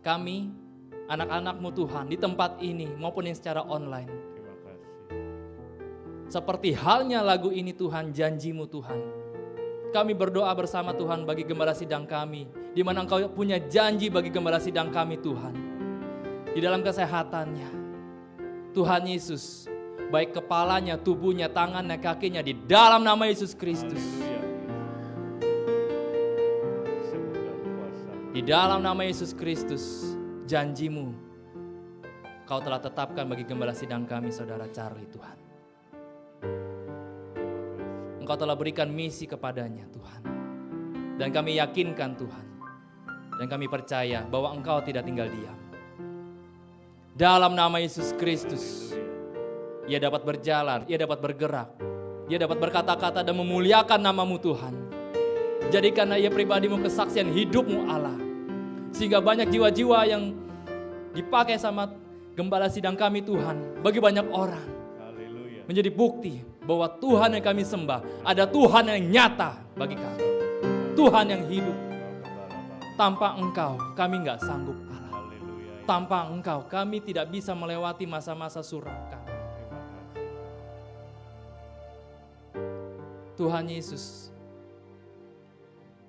Speaker 2: kami anak-anak-Mu Tuhan di tempat ini maupun yang secara online.
Speaker 5: Terima kasih.
Speaker 2: Seperti halnya lagu ini Tuhan, janji-Mu Tuhan. Kami berdoa bersama Tuhan bagi gembala sidang kami, di mana Engkau punya janji bagi gembala sidang kami Tuhan. Di dalam kesehatannya, Tuhan Yesus, baik kepalanya, tubuhnya, tangannya, kakinya, di dalam nama Yesus Kristus.
Speaker 5: Haleluya. Semoga kuasa
Speaker 2: Di dalam nama Yesus Kristus, janji-Mu Kau telah tetapkan bagi gembala sidang kami, Saudara Charlie Tuhan. Engkau telah berikan misi kepadanya Tuhan. Dan kami yakinkan Tuhan. Dan kami percaya bahwa Engkau tidak tinggal diam. Dalam nama Yesus Kristus, ia dapat berjalan, ia dapat bergerak, ia dapat berkata-kata dan memuliakan nama-Mu Tuhan. Jadikanlah ia pribadi-Mu kesaksian hidup-Mu Allah. Sehingga banyak jiwa-jiwa yang dipakai sama gembala sidang kami Tuhan, bagi banyak orang
Speaker 5: Haleluya.
Speaker 2: menjadi bukti bahwa Tuhan yang kami sembah ada Tuhan yang nyata bagi kami. Tuhan yang hidup. Tanpa Engkau kami gak sanggup Allah.
Speaker 5: Haleluya.
Speaker 2: Tanpa Engkau kami tidak bisa melewati masa-masa suram kami.
Speaker 5: Terima kasih.
Speaker 2: Tuhan Yesus,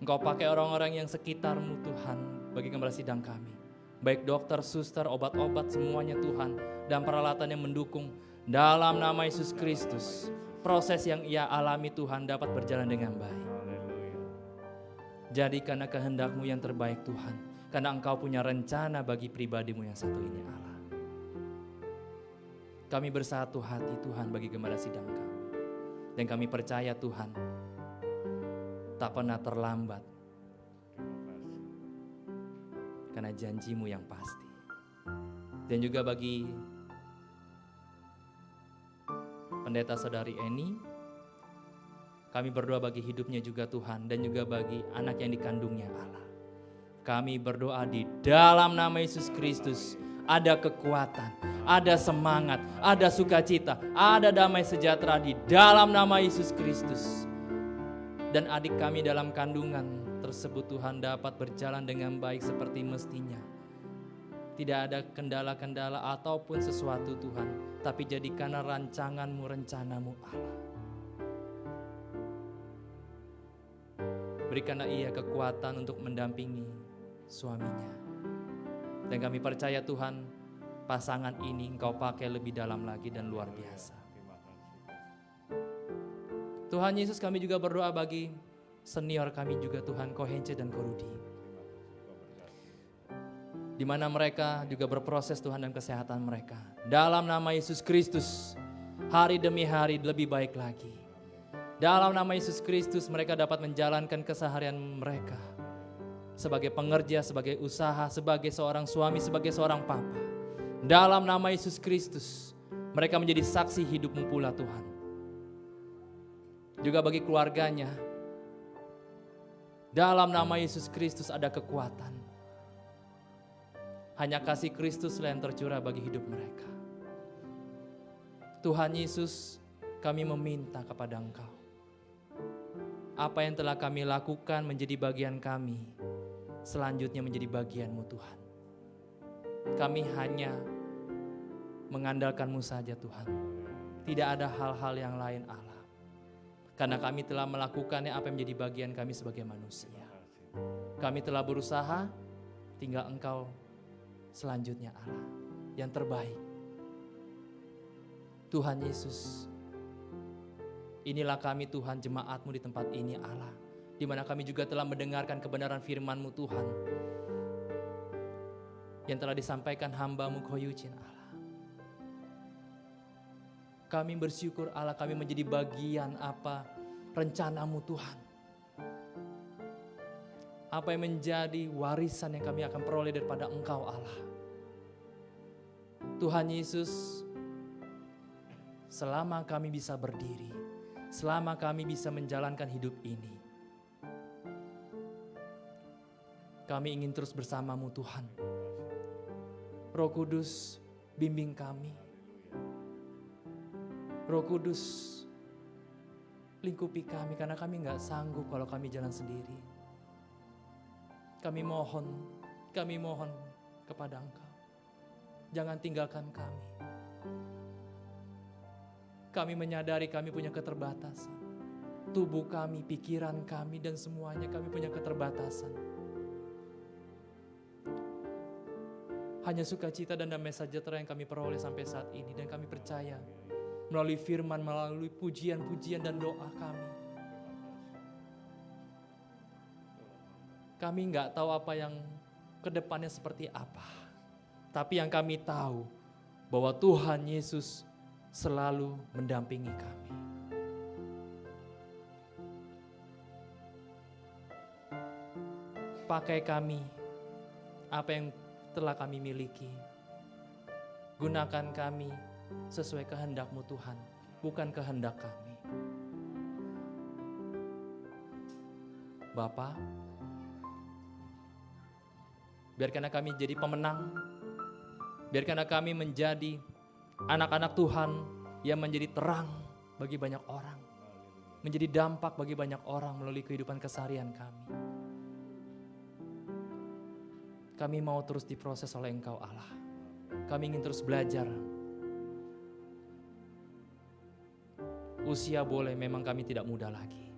Speaker 2: Engkau pakai orang-orang yang sekitar-Mu Tuhan bagi gembala sidang kami. Baik dokter, suster, obat-obat semuanya Tuhan. Dan peralatan yang mendukung. Dalam nama Yesus Kristus, proses yang ia alami Tuhan dapat berjalan dengan baik.
Speaker 5: Haleluya.
Speaker 2: Jadi karena kehendak-Mu yang terbaik Tuhan. Karena Engkau punya rencana bagi pribadi-Mu yang satu ini Allah. Kami bersatu hati Tuhan bagi gembala sidang kami. Dan kami percaya Tuhan tak pernah terlambat. Karena janji-Mu yang pasti. Dan juga bagi pendeta saudari Eni, kami berdoa bagi hidupnya juga Tuhan. Dan juga bagi anak yang dikandungnya Allah. Kami berdoa di dalam nama Yesus Kristus. Ada kekuatan, ada semangat, ada sukacita, ada damai sejahtera di dalam nama Yesus Kristus. Dan adik kami dalam kandungan tersebut Tuhan dapat berjalan dengan baik seperti mestinya. Tidak ada kendala-kendala ataupun sesuatu Tuhan. Tapi jadikanlah rancangan-Mu, rencana-Mu Allah. Berikanlah ia kekuatan untuk mendampingi suaminya. Dan kami percaya Tuhan, pasangan ini Engkau pakai lebih dalam lagi dan luar biasa.
Speaker 5: Terima kasih.
Speaker 2: Tuhan Yesus, kami juga berdoa bagi senior kami juga Tuhan, Kohence dan Korudi. Di mana mereka juga berproses Tuhan dan kesehatan mereka. Dalam nama Yesus Kristus, hari demi hari lebih baik lagi. Dalam nama Yesus Kristus mereka dapat menjalankan keseharian mereka. Sebagai pengerja, sebagai usaha, sebagai seorang suami, sebagai seorang papa. Dalam nama Yesus Kristus, mereka menjadi saksi hidup-Mu pula Tuhan. Juga bagi keluarganya, dalam nama Yesus Kristus ada kekuatan. Hanya kasih Kristus yang tercurah bagi hidup mereka. Tuhan Yesus, kami meminta kepada Engkau. Apa yang telah kami lakukan menjadi bagian kami, selanjutnya menjadi bagian-Mu Tuhan. Kami hanya mengandalkan-Mu saja Tuhan. Tidak ada hal-hal yang lain Allah. Karena kami telah melakukannya apa yang menjadi bagian kami sebagai manusia. Kami telah berusaha, tinggal Engkau selanjutnya Allah. Yang terbaik. Tuhan Yesus, inilah kami Tuhan, jemaat-Mu di tempat ini Allah. Di mana kami juga telah mendengarkan kebenaran firman-Mu Tuhan. Yang telah disampaikan hamba-Mu Koyucin Allah. Kami bersyukur Allah, kami menjadi bagian apa rencana-Mu Tuhan. Apa yang menjadi warisan yang kami akan peroleh daripada Engkau Allah. Tuhan Yesus, selama kami bisa berdiri, selama kami bisa menjalankan hidup ini, kami ingin terus bersama-Mu Tuhan. Roh Kudus, bimbing kami. Roh Kudus, Lingkupi kami karena kami nggak sanggup kalau kami jalan sendiri. Kami mohon kepada Engkau. Jangan tinggalkan kami. Kami menyadari kami punya keterbatasan. Tubuh kami, pikiran kami, dan semuanya kami punya keterbatasan. Hanya sukacita dan damai sejahtera yang kami peroleh sampai saat ini. Dan kami percaya melalui firman, melalui pujian-pujian dan doa kami. Kami nggak tahu apa yang kedepannya seperti apa. Tapi yang kami tahu bahwa Tuhan Yesus selalu mendampingi kami. Pakai kami apa yang telah kami miliki. Gunakan kami sesuai kehendak-Mu Tuhan, bukan kehendak kami. Bapa, biarkanlah kami jadi pemenang. Biarkanlah kami menjadi anak-anak Tuhan yang menjadi terang bagi banyak orang. Menjadi dampak bagi banyak orang melalui kehidupan keseharian kami. Kami mau terus diproses oleh Engkau Allah. Kami ingin terus belajar. Usia boleh, memang kami tidak muda lagi.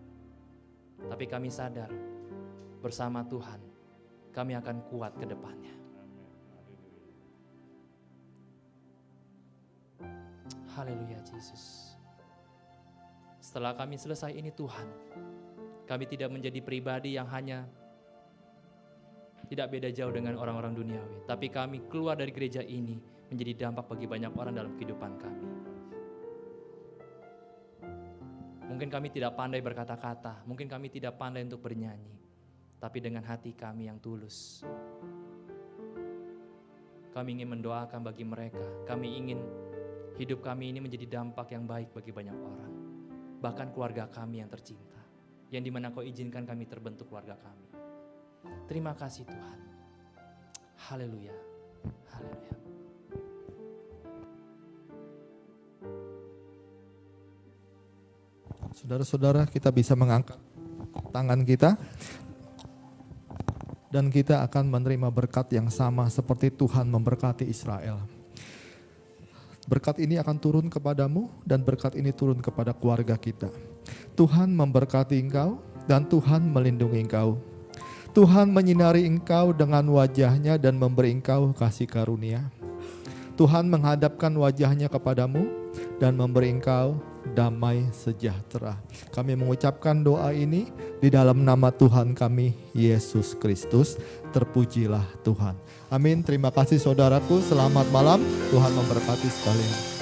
Speaker 2: Tapi kami sadar bersama Tuhan kami akan kuat ke depannya. Haleluya Yesus. Setelah kami selesai ini Tuhan, kami tidak menjadi pribadi yang hanya tidak beda jauh dengan orang-orang duniawi. Tapi kami keluar dari gereja ini menjadi dampak bagi banyak orang dalam kehidupan kami. Mungkin kami tidak pandai berkata-kata, mungkin kami tidak pandai untuk bernyanyi. Tapi dengan hati kami yang tulus, kami ingin mendoakan bagi mereka. Kami ingin hidup kami ini menjadi dampak yang baik bagi banyak orang. Bahkan keluarga kami yang tercinta, yang dimana Kau izinkan kami terbentuk keluarga kami. Terima kasih Tuhan. Haleluya. Haleluya.
Speaker 3: Saudara-saudara, kita bisa mengangkat tangan kita dan kita akan menerima berkat yang sama seperti Tuhan memberkati Israel. Berkat ini akan turun kepadamu dan berkat ini turun kepada keluarga kita. Tuhan memberkati engkau dan Tuhan melindungi engkau. Tuhan menyinari engkau dengan wajahnya dan memberi engkau kasih karunia. Tuhan menghadapkan wajahnya kepadamu dan memberi engkau damai sejahtera. Kami mengucapkan doa ini di dalam nama Tuhan kami, Yesus Kristus. Terpujilah Tuhan. Amin. Terima kasih saudaraku. Selamat malam. Tuhan memberkati sekalian.